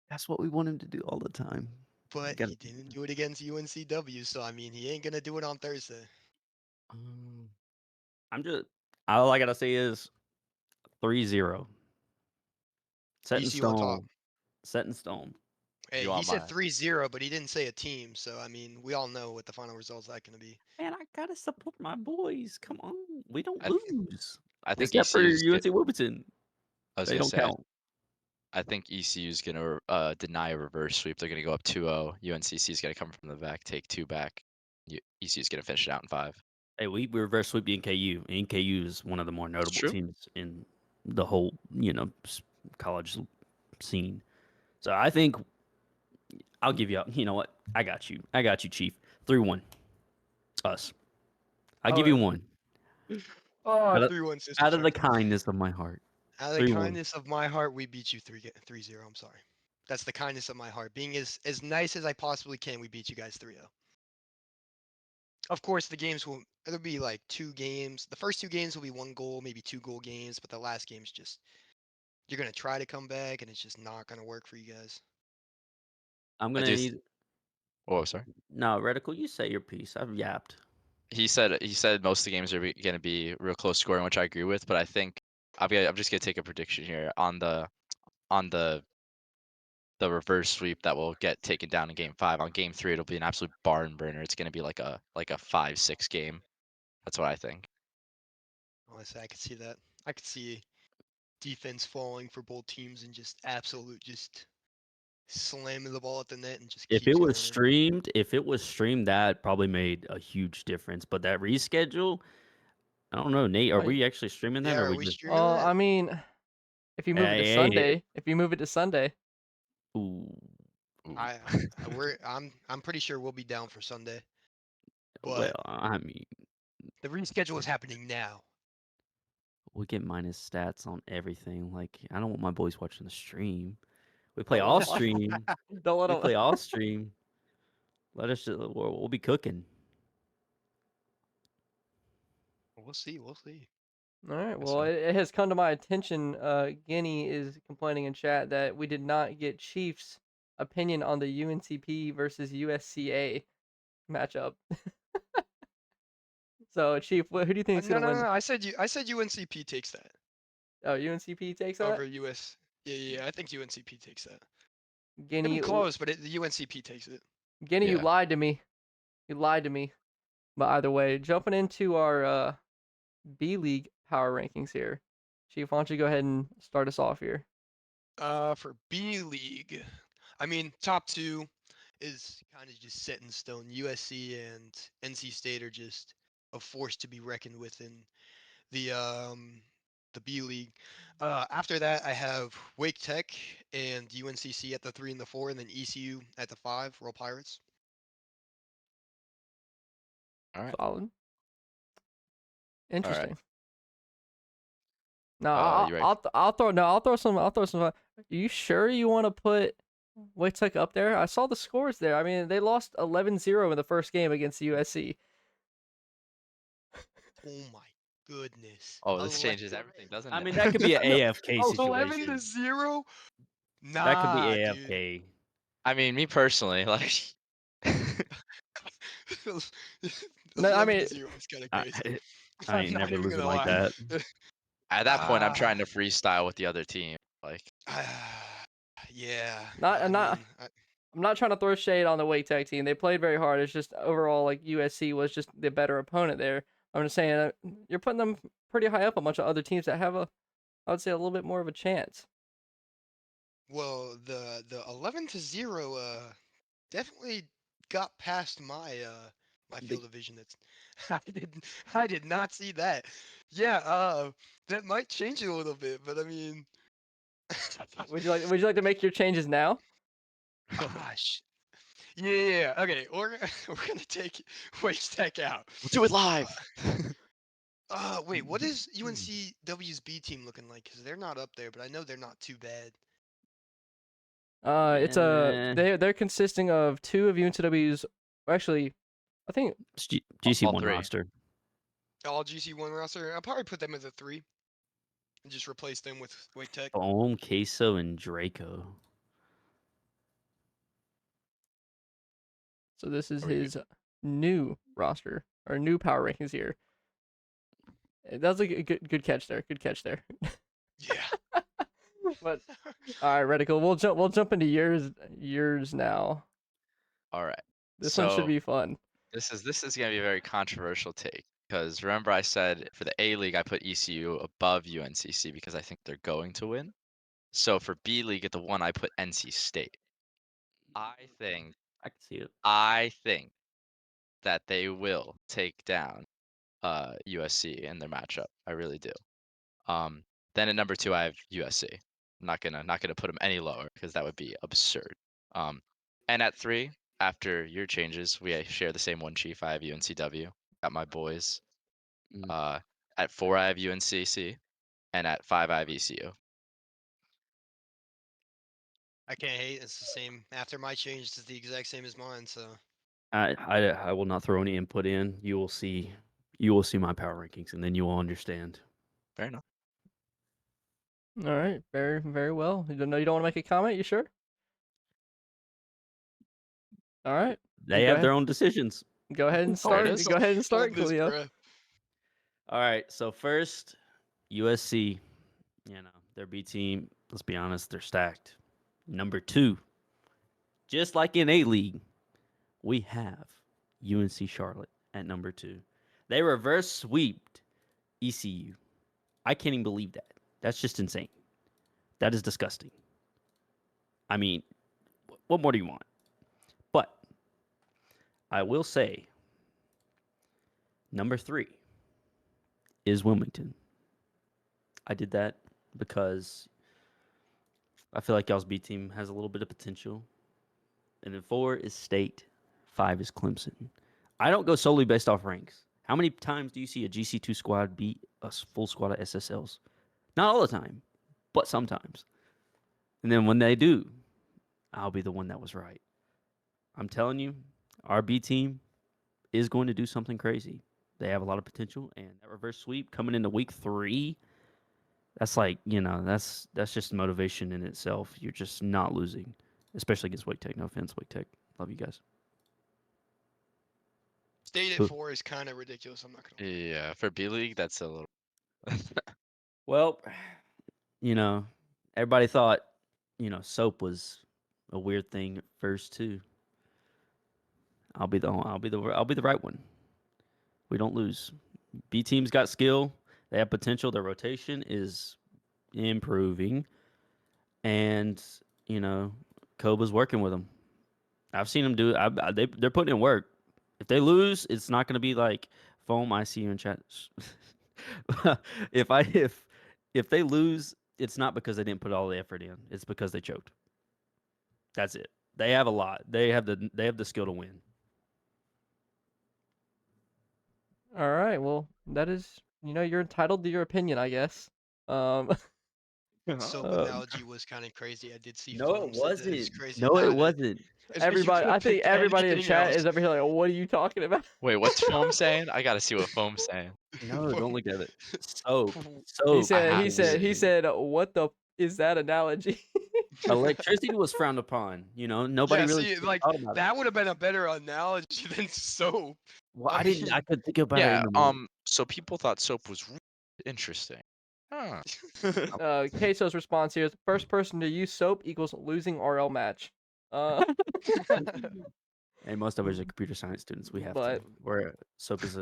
That's what we want him to do all the time. But Gotta- he didn't do it against UNCW, so I mean he ain't gonna do it on Thursday. I'm just all I gotta say is 3-0. Set in ECU on top. stone. Set in stone. Hey, You he on said my 3-0, but he didn't say a team, so I mean we all know what the final result's that gonna be. Man, I gotta support my boys. Come on, we don't I, lose. I think Except for ECU's UNC Wilmington, I was they gonna don't say count. I think ECU's gonna deny a reverse sweep. They're gonna go up 2-0. UNCC's gonna come from the back, take 2 back. ECU's gonna finish it out in 5. Hey, we reverse sweep the NKU. NKU is one of the more It's notable true. teams in the whole, college scene. So I think I'll give you. You know what? I got you. I got you, Chief. 3-1. Us. I'll give you one. Oh, Out of, 3-1 sister out of the shark. kindness of my heart. Out of the 3-1. kindness of my heart, we beat you 3-0. I'm sorry. That's the kindness of my heart. Being as nice as I possibly can, we beat you guys 3-0. Of course, the games will it'll be like 2 games. The first 2 games will be 1 goal, maybe 2 goal games, but the last game's just you're gonna try to come back, and it's just not gonna work for you guys. I'm I gonna do. need. Oh, sorry. No, Redicle, you say your piece. I've yapped. He said most of the games are gonna be real close scoring, which I agree with. But I think I'm just gonna take a prediction here on the reverse sweep that will get taken down in game 5. On game 3, it'll be an absolute barn burner. It's gonna be like a 5-6 game. That's what I think. Honestly, I could see that. I could see defense falling for both teams and just absolute just slamming the ball at the net and just If keeps it was going in. streamed, that probably made a huge difference. But that reschedule, I don't know, Nate. Are Like, we actually streaming that, Yeah, or are are we we just? streaming that? I mean, if you move it to Hey, Sunday, ooh, Ooh. I'm pretty sure we'll be down for Sunday. But well, I mean, the reschedule is happening now. we get minus stats on everything. Like, I don't want my boys watching the stream. We play Don't let all 'em watch. stream. don't let We 'em- play all stream. Let us. We'll be cooking. We'll see. We'll see. All right. Yes, Well, sir. it has come to my attention. Guinea is complaining in chat that we did not get Chiefs opinion on the UNCP versus USCA matchup. So, Chief, who do you think is No, gonna no, no, win? no. I said UNCP takes that Oh, UNCP takes that. over US. Yeah. I think UNCP takes that. It'll Guinea, be close, but the UNCP takes it. Guinea, you Yeah. lied to me. You lied to me. But either way, jumping into our B League power rankings here. Chief, why don't you go ahead and start us off here? For B League, I mean, top two is kind of just set in stone. USC and NC State are just a force to be reckoned with in the B League. After that, I have Wake Tech and UNCC at the 3 and the 4, and then ECU at the 5. Roll Pirates. All right. Solid. All right. Interesting. No, You ready? I'll throw some. Are you sure you want to put Wake Tech up there? I saw the scores there. I mean, they lost 11-0 in the first game against USC. Oh my goodness. Oh, this changes everything, doesn't it? I mean, that could be an AFK Oh, situation. 11-0? That could be Nah, dude. AFK. I mean, me personally, like. No, I mean, 11-0 is kind of I, crazy. I I'm ain't not never even losing gonna like lie. that. At that point, I'm trying Ah. to freestyle with the other team. Like, Yeah. not I not. mean, I'm not trying to throw shade on the Wake Tech team. They played very hard. It's just overall, like USC was just the better opponent there. I'm just saying you're putting them pretty high up a bunch of other teams that have I would say, a little bit more of a chance. well, the 11-0 definitely got past my field of vision. That's I did not see that. Yeah, that might change it a little bit, but I mean, Would you like to make your changes now? gosh. Yeah. Okay, we're gonna take Wage Tech out. we'll do it live. Wait, what is UNCW's B team looking like? Because they're not up there, but I know they're not too bad. It's they're consisting of two of UNCW's. Actually, I think It's GC1 three. roster. All GC1 roster. I'll probably put them as a 3 and just replace them with Wake Tech. Boom, Queso, and Draco. so. This is Are we good? his new roster or new power rankings here. That was a good catch there. Good catch there. Yeah. But all right, Redicle, we'll jump into yours now. All right. This one should So be fun. this is gonna be a very controversial take because remember I said for the A League I put ECU above UNCC because I think they're going to win. So for B League at the 1 I put NC State. I think I can see it. that they will take down USC in their matchup. I really do. Then at number 2 I have USC. I'm not gonna put them any lower because that would be absurd. And at 3, after your changes, we share the same one chief. I have UNCW. Got my boys. Mm. At 4 I have UNCC, and at 5 I have ECU. I can't hate. It's the same. After my change, it's the exact same as mine. So I will not throw any input in. You will see my power rankings, and then you will understand. Fair enough. All right, very well. You don't want to make a comment? You sure? All right. They Go have ahead. their own decisions. Go ahead and There start. it is. Go ahead and start, Hold this Coolio. breath. All right. So first, USC. Their B team. Let's be honest, they're stacked. Number 2, just like in A League, we have UNC Charlotte at number 2. They reverse sweeped ECU. I can't even believe that. That's just insane. That is disgusting. I mean, what more do you want? But I will say, number 3 is Wilmington. I did that because I feel like y'all's B team has a little bit of potential. And then 4 is State. 5 is Clemson. I don't go solely based off ranks. How many times do you see a GC2 squad beat a full squad of SSLs? Not all the time, but sometimes. And then when they do, I'll be the one that was right. I'm telling you, our B team is going to do something crazy. They have a lot of potential, and that reverse sweep coming into week 3, that's like, that's just motivation in itself. You're just not losing. especially against Wake Tech. No offense, Wake Tech. Love you guys. State Who- at 4 is kind of ridiculous. I'm not gonna. Lie. Yeah, for B League, that's a little. Well, everybody thought, soap was a weird thing at first too. I'll be the right one. We don't lose. B team's got skill. They have potential. Their rotation is improving, and Koba's working with them. I've seen them do it. They're putting in work. If they lose, it's not going to be like foam. I see you in chat. If they lose, it's not because they didn't put all the effort in. It's because they choked. That's it. They have a lot. They have the skill to win. All right. Well, that is, you're entitled to your opinion, I guess. Um, Soap Uh, analogy was kind of crazy. I did see No, it foam said that it's wasn't. crazy. No, it Nah, wasn't. it's because you everybody, could I have think picked everybody in anything chat else. is over here like, what are you talking about? Wait, what's Foam saying? I gotta see what Foam's saying. No, don't look at it. Soap. He Soap. said, have he to said, see. he said, what the is that analogy? Electricity was frowned upon. Nobody Yeah, really see, like thought about it. that would have been a better analogy than soap. Well, I I didn't. mean- I could think about it in Yeah. the moment. So people thought soap was really interesting. Huh. Queso's response here is first person to use soap equals losing RL match. And most of us are computer science students. We have to. But Where soap is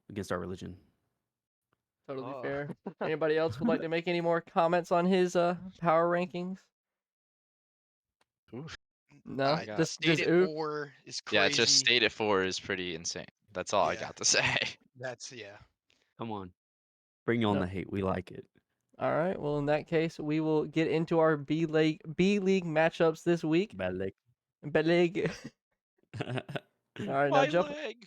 against our religion. totally Oh. fair. Anybody else would like to make any more comments on his power rankings? Oof. No, I got- just State at ooh. 4 is crazy. Yeah, it's just state at 4 is pretty insane. That's all I Yeah. got to say. That's yeah. Come on, bring on Nope. the hate. We like it. All right. Well, in that case, we will get into our B League matchups this week. Bad leg. B League. All right, now My leg.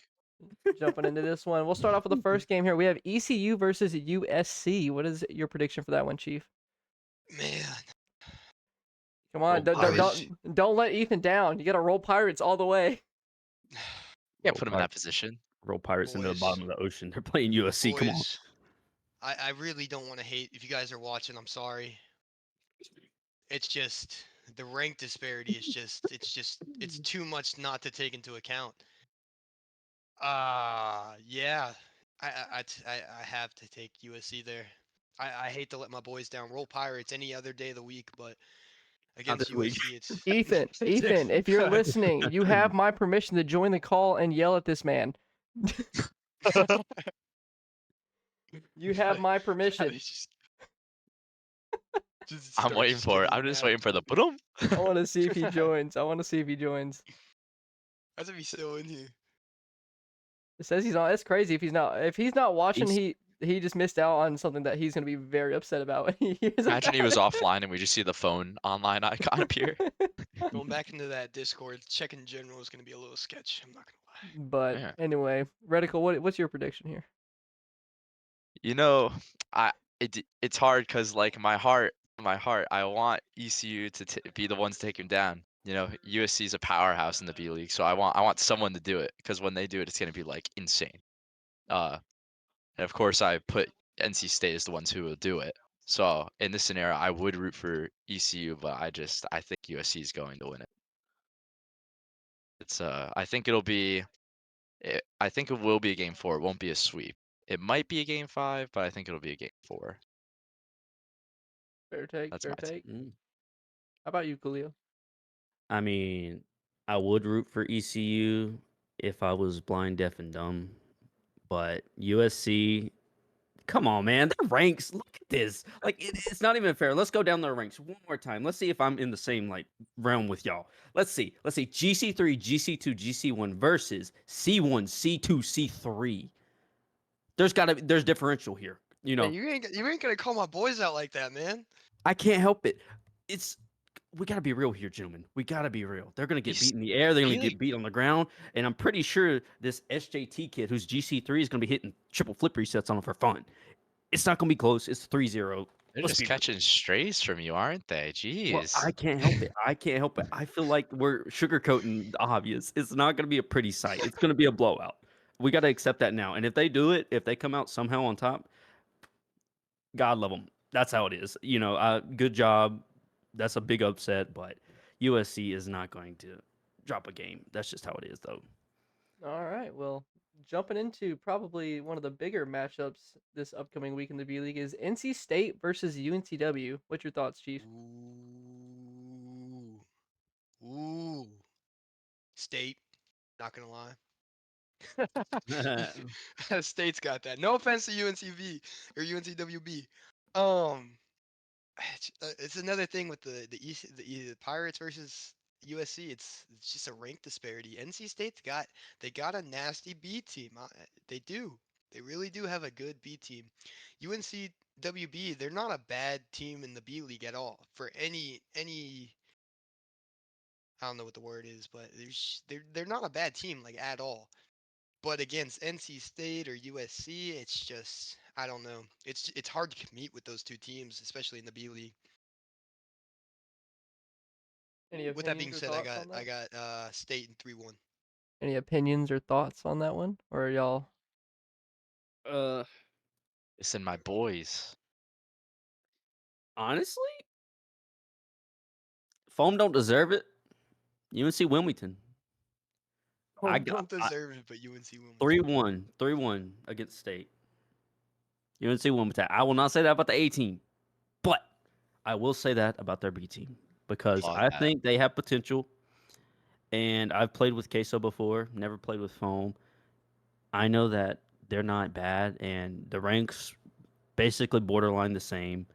jumping into this one. We'll start off with the first game here. We have ECU versus USC. What is your prediction for that one, Chief? Man, Come on, Roll don't let Ethan down. You got to roll Pirates all the way. Can't put him in that position. Roll pirates into the Boys. bottom of the ocean. They're playing USC. Come on. boys, I really don't want to hate. If you guys are watching, I'm sorry. It's just the rank disparity is it's too much not to take into account. Yeah, I have to take USC there. I hate to let my boys down. Roll Pirates any other day of the week, but against this week. USC, it's Ethan, if you're listening, you have my permission to join the call and yell at this man. You have my permission. I'm waiting for it. I'm just waiting for the boom. I want to see if he joins. That's if he's still in here. It says he's not. That's crazy. If he's not watching, He's- he just missed out on something that he's gonna be very upset about when he hears Imagine he about was it. offline and we just see the phone online icon appear. Going back into that Discord, checking general is gonna be a little sketch. I'm not gonna lie. But Yeah. anyway, Redicle, what's your prediction here? You know, it's hard because like my heart, I want ECU to be the ones to take him down. USC is a powerhouse in the B League, so I want someone to do it because when they do it, it's gonna be like insane. And of course, I put NC State as the ones who will do it. So in this scenario, I would root for ECU, but I think USC is going to win it. I think I think it will be a game 4. It won't be a sweep. It might be a game 5, but I think it'll be a game 4. Fair take. That's Fair my take. Mm. How about you, Coolio? I mean, I would root for ECU if I was blind, deaf, and dumb. But USC, come on, man. The ranks, look at this. Like, it's not even fair. Let's go down the ranks one more time. Let's see if I'm in the same, like, realm with y'all. Let's see. GC3, GC2, GC1 versus C1, C2, C3. There's differential here. Man, you ain't gonna call my boys out like that, man. I can't help it. We gotta be real here, gentlemen. We gotta be real. They're gonna get beat in the air. They're gonna Really? get beat on the ground, and I'm pretty sure this SJT kid, who's GC3, is gonna be hitting triple flip resets on him for fun. It's not gonna be close. It's 3-0. They're Let's just be real. catching strays from you, aren't they? Jeez. Well, I can't help it. I feel like we're sugarcoating the obvious. It's not gonna be a pretty sight. It's gonna be a blowout. We gotta accept that now. And if they do it, if they come out somehow on top, God love them. That's how it is. Good job. That's a big upset, but USC is not going to drop a game. That's just how it is, though. All right. Well, jumping into probably one of the bigger matchups this upcoming week in the B League is NC State versus UNCW. What's your thoughts, Chief? Ooh. Ooh. State. Not gonna lie. State's got that. No offense to UNCV or UNCWB. It's another thing with the Pirates versus USC. It's just a rank disparity. NC State's got a nasty B team. They do. They really do have a good B team. UNCWB, they're not a bad team in the B League at all. For any I don't know what the word is, but they're not a bad team like at all. But against NC State or USC, it's just I don't know. It's hard to compete with those two teams, especially in the B League. Any With that opinions being or said, thoughts on that? I got State in 3-1. Any opinions or thoughts on that one, or are y'all? Listen, my boys. Honestly, Foam don't deserve it. UNC Wilmington. I don't got deserve it, but UNC Wilmington. 3-1, 3-1 against State. UNC Wilmington. I will not say that about the A team, but I will say that about their B team because Applaud I that. think they have potential. And I've played with Queso before, never played with Foam. I know that they're not bad, and the ranks basically borderline the same.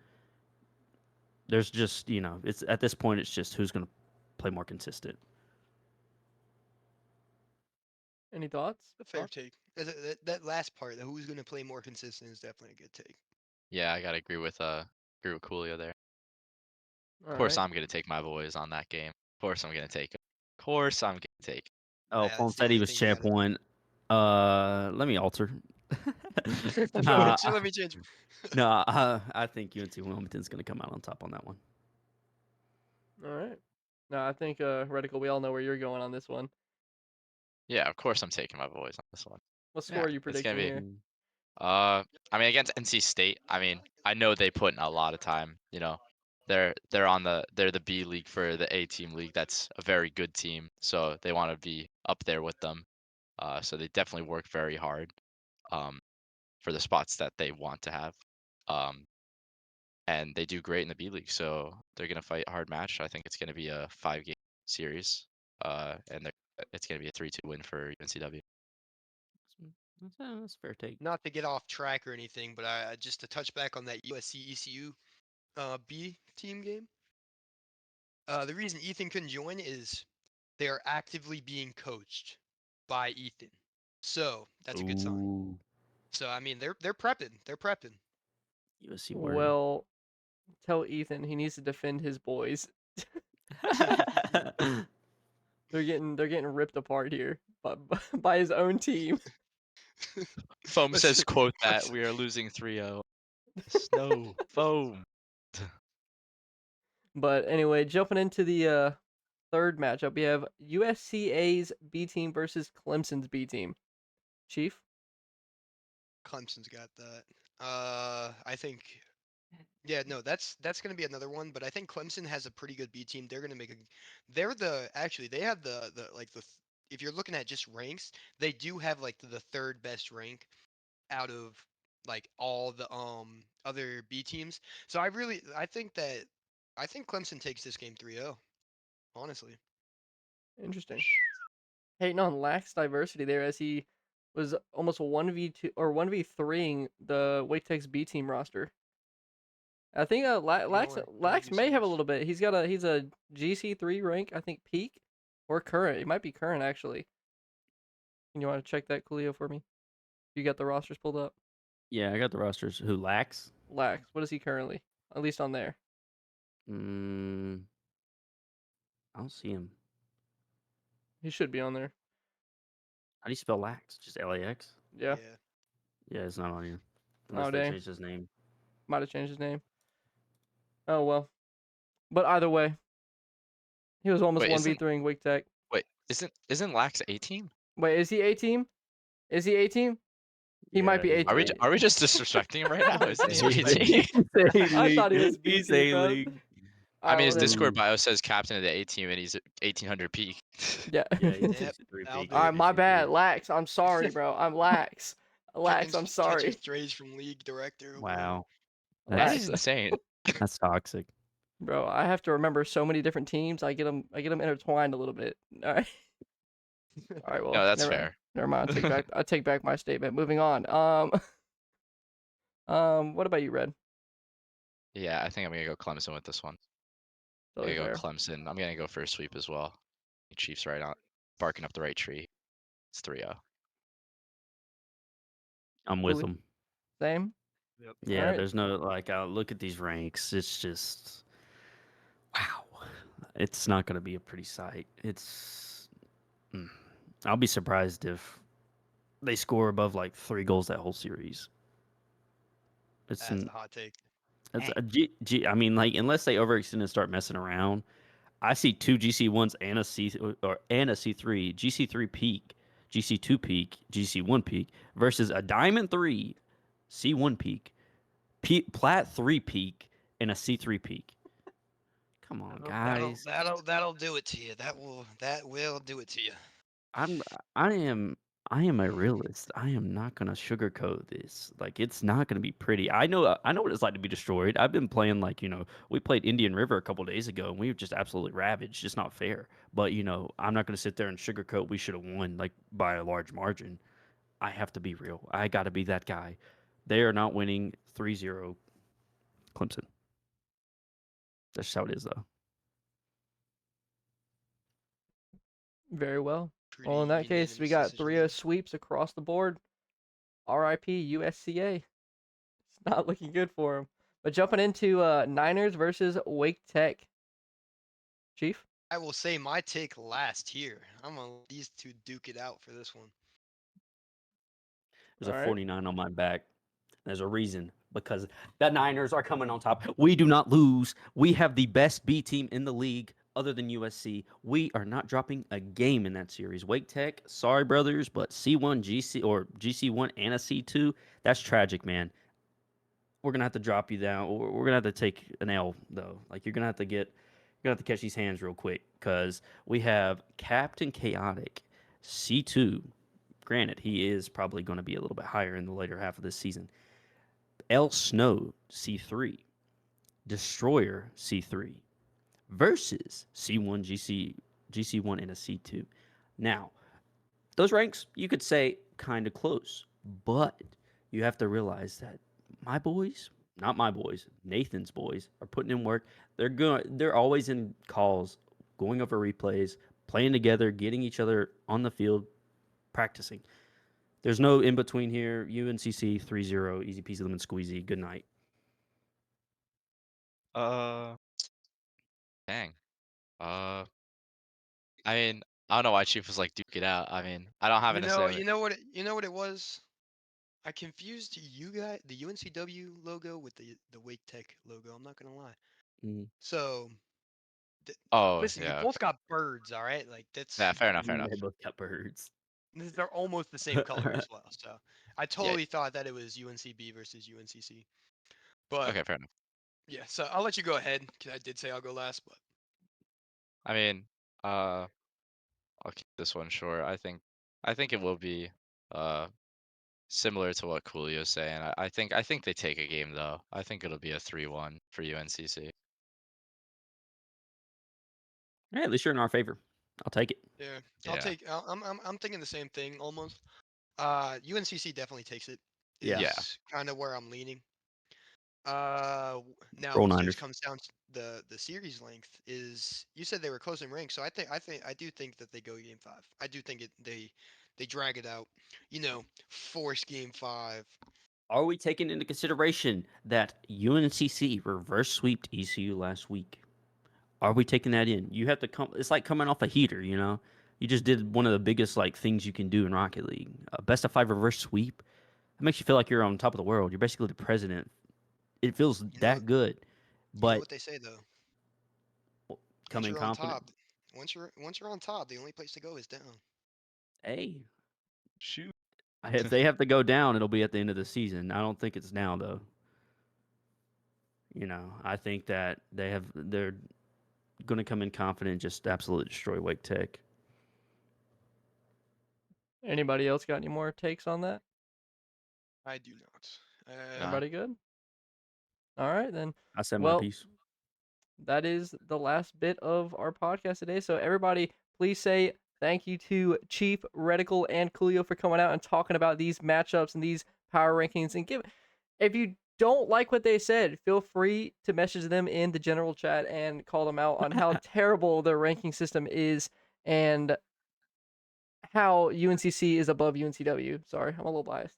There's just, it's at this point, it's just who's going to play more consistent. Any thoughts? A fair take. That last part, the who's going to play more consistent, is definitely a good take. Yeah, I gotta agree with Coolio there. All Of course, right. I'm gonna take my boys on that game. Of course, I'm gonna take it. Of course, I'm gonna take it. Oh, Yeah, Foam it's the said he only was thing you champ gotta do. 1. Let me alter. Let me change. No, I think UNC Wilmington's going to come out on top on that one. All right. No, I think Redicle, we all know where you're going on this one. Yeah, of course, I'm taking my boys on this one. What score Yeah, are you it's gonna predicting be. here? I mean, against NC State, I mean, I know they put in a lot of time. They're the B league for the A team league. That's a very good team, so they want to be up there with them. So they definitely work very hard, for the spots that they want to have. And they do great in the B league, so they're gonna fight a hard match. I think it's gonna be a 5-game series, and it's gonna be a 3-2 win for UNCW. That's a fair take. Not to get off track or anything, but just to touch back on that USC ECU B team game. The reason Ethan couldn't join is they are actively being coached by Ethan, so that's a good sign. Ooh, So I mean, they're prepping. They're prepping. USC word. Well, tell Ethan he needs to defend his boys. They're getting ripped apart here by his own team. Foam Let's- says, "Quote that let's- we are losing 3-0." Snow Foam. But anyway, jumping into the third matchup, we have USCA's B team versus Clemson's B team. Chief? Clemson's got that. I think. Yeah, no, that's gonna be another one. But I think Clemson has a pretty good B team. They're gonna make a. They're actually they have if you're looking at just ranks, they do have like the third best rank out of like all the other B teams. So I think Clemson takes this game 3-0. Honestly. Interesting. Hating on lax diversity there as he was almost 1v2 or 1v3ing the Wake Tech's B team roster. I think Lax do may have a series. little bit. He's a GC3 rank, I think peak or current. It might be current actually. Can you want to check that, Coolio, for me? You got the rosters pulled up? Yeah, I got the rosters. Who lacks? Lax, what is he currently? At least on there. I don't see him. He should be on there. How do you spell lax? Just LAX? Yeah. Yeah, it's not on here. Oh, Unless they dang. changed his name. Might have changed his name. Oh well. But either way, he was almost Wait, 1v3ing Wake Tech. Wait, isn't Lax A team? Wait, is he A team? Is he A team? He might be he's A team. Are we just disrespecting him right now? Isn't he Disrespect. A team? I thought he was B He's team, bro. A-League. I mean, his then, Discord bio says captain of the A team, and he's at 1800 peak. yeah. Yeah, he's Yep, 63 that'll peak. do All right, it. my 63 bad, peak. Lax. I'm sorry, bro. I'm Lax. Lax, I'm Catching sorry. strays from league director over Wow, That Lax. is insane. that's toxic. Bro, I have to remember so many different teams. I get them intertwined a little bit. All right. there. All right, well, No, that's never fair. mind. I take back my statement. Moving on. What about you, Red? Yeah, I think I'm gonna go Clemson with this one. I'm Totally gonna go fair. Clemson. I'm gonna go for a sweep as well. Chiefs right on, barking up the right tree. It's 3-0. I'm with Coolio? him. Same. Yep. Yeah, Alright. there's no like. Look at these ranks. It's just wow. It's not gonna be a pretty sight. Mm. I'll be surprised if they score above like 3 goals that whole series. It's That's a hot take. it's a I mean, like unless they overextend and start messing around, I see two GC1s and a C3, GC3 peak, GC2 peak, GC1 peak versus a Diamond 3, C1 peak, Plat 3 peak, and a C3 peak. Come on, guys. That'll do it to you. That will do it to you. I'm I am I am a realist. I am not gonna sugarcoat this. Like it's not gonna be pretty. I know what it's like to be destroyed. I've been playing like, we played Indian River a couple days ago and we were just absolutely ravaged. It's not fair. But I'm not gonna sit there and sugarcoat we should have won like by a large margin. I have to be real. I gotta be that guy. They are not winning 3-0 Clemson. That's just how it is though. Very well. Pretty Well, in that case, we unanimous got decision 3-0 there. sweeps across the board. RIP USCA. It's not looking good for them. But jumping into Niners versus Wake Tech. Chief? I will say my take last here. I'm gonna let these two duke it out for this one. There's All a right. 49 on my back. There's a reason because the Niners are coming on top. We do not lose. We have the best B team in the league other than USC. We are not dropping a game in that series. Wake Tech, sorry brothers, but C1, GC or GC1 and a C2, that's tragic, man. We're gonna have to drop you down. We're gonna have to take an L though. Like you're gonna have to catch these hands real quick because we have Captain Chaotic, C2. Granted, he is probably going to be a little bit higher in the later half of this season. L Snow, C3. Destroyer, C3. Versus C1, GC1, and a C2. Now, those ranks, you could say kind of close, but you have to realize that my boys, not my boys, Nathan's boys, are putting in work. They're always in calls, going over replays, playing together, getting each other on the field, practicing. There's no in between here. UNCC 3-0, easy peasy lemon squeezy. Good night. Dang. Uh, I mean, I don't know why Chief was like duke it out. I mean, I don't have You it know, necessarily. you know what it was? I confused you guys, the UNCW logo with the Wake Tech logo. I'm not gonna lie. Mm. So, Oh listen, you yeah, both got birds, all right? Like yeah, that's fair enough, fair enough. They both got birds. they're almost the same color as well. So, I Yeah, totally thought that it was UNCB versus UNCC. But okay, fair enough. yeah, so I'll let you go ahead because I did say I'll go last. But I mean, uh, I'll keep this one short. I think it will be uh similar to what Coolio's saying. I think they take a game though. I think it'll be a 3-1 for UNCC. Hey, at least you're in our favor. I'll take it. yeah, I'll Yeah. take. I'm thinking the same thing almost. UNCC definitely takes it. Yeah. Yeah. Is kind of where I'm leaning. Now Roll it just Niners. comes down to the series length. Is you said they were close in ranks, so I do think that they go game 5. I do think they drag it out. Force game 5. Are we taking into consideration that UNCC reverse sweeped ECU last week? Are we taking that in? You have to come. It's like coming off a heater, you know. You just did one of the biggest like things you can do in Rocket League. A best of 5 reverse sweep. It makes you feel like you're on top of the world. You're basically the president. It feels You know that good. you know But what they say though. come Once in you're on confident. top, once you're on top, the only place to go is down. Hey, Shoot. if they have to go down, it'll be at the end of the season. I don't think it's now though. I think that they're going to come in confident and just absolutely destroy Wake Tech. Anybody else got any more takes on that? I do not. Nah. Everybody good? All right then. I said my Well, piece. that is the last bit of our podcast today. So everybody, please say thank you to Chief, Redicle, and Coolio for coming out and talking about these matchups and these power rankings. And if you don't like what they said, feel free to message them in the general chat and call them out on how terrible their ranking system is and how UNCC is above UNCW. Sorry, I'm a little biased.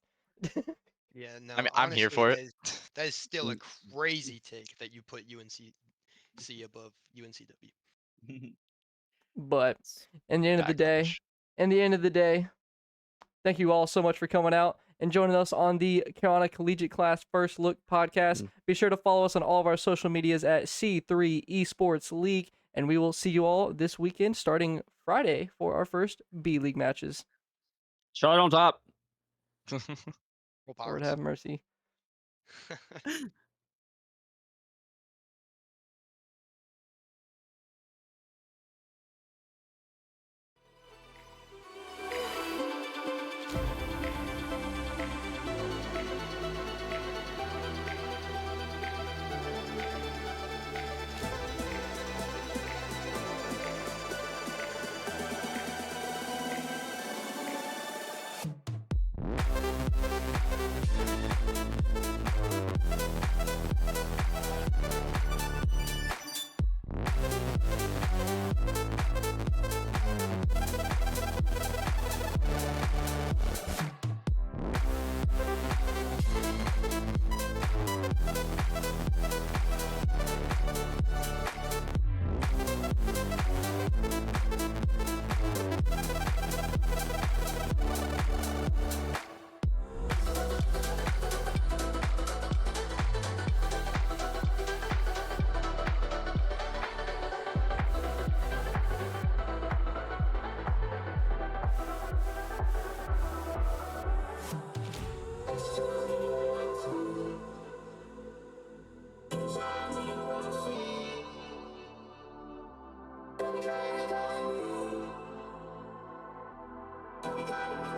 Yeah, no. I mean, I'm here honestly, for it. that is still a crazy take that you put UNCC above UNCW. But in the end of the day, Backlash. thank you all so much for coming out and joining us on the Carolina Collegiate Class First Look podcast. Be sure to follow us on all of our social medias at C3 Esports League, and we will see you all this weekend starting Friday for our first B League matches. Charlotte on top. Roll Lord Pirates. have mercy. Thank you.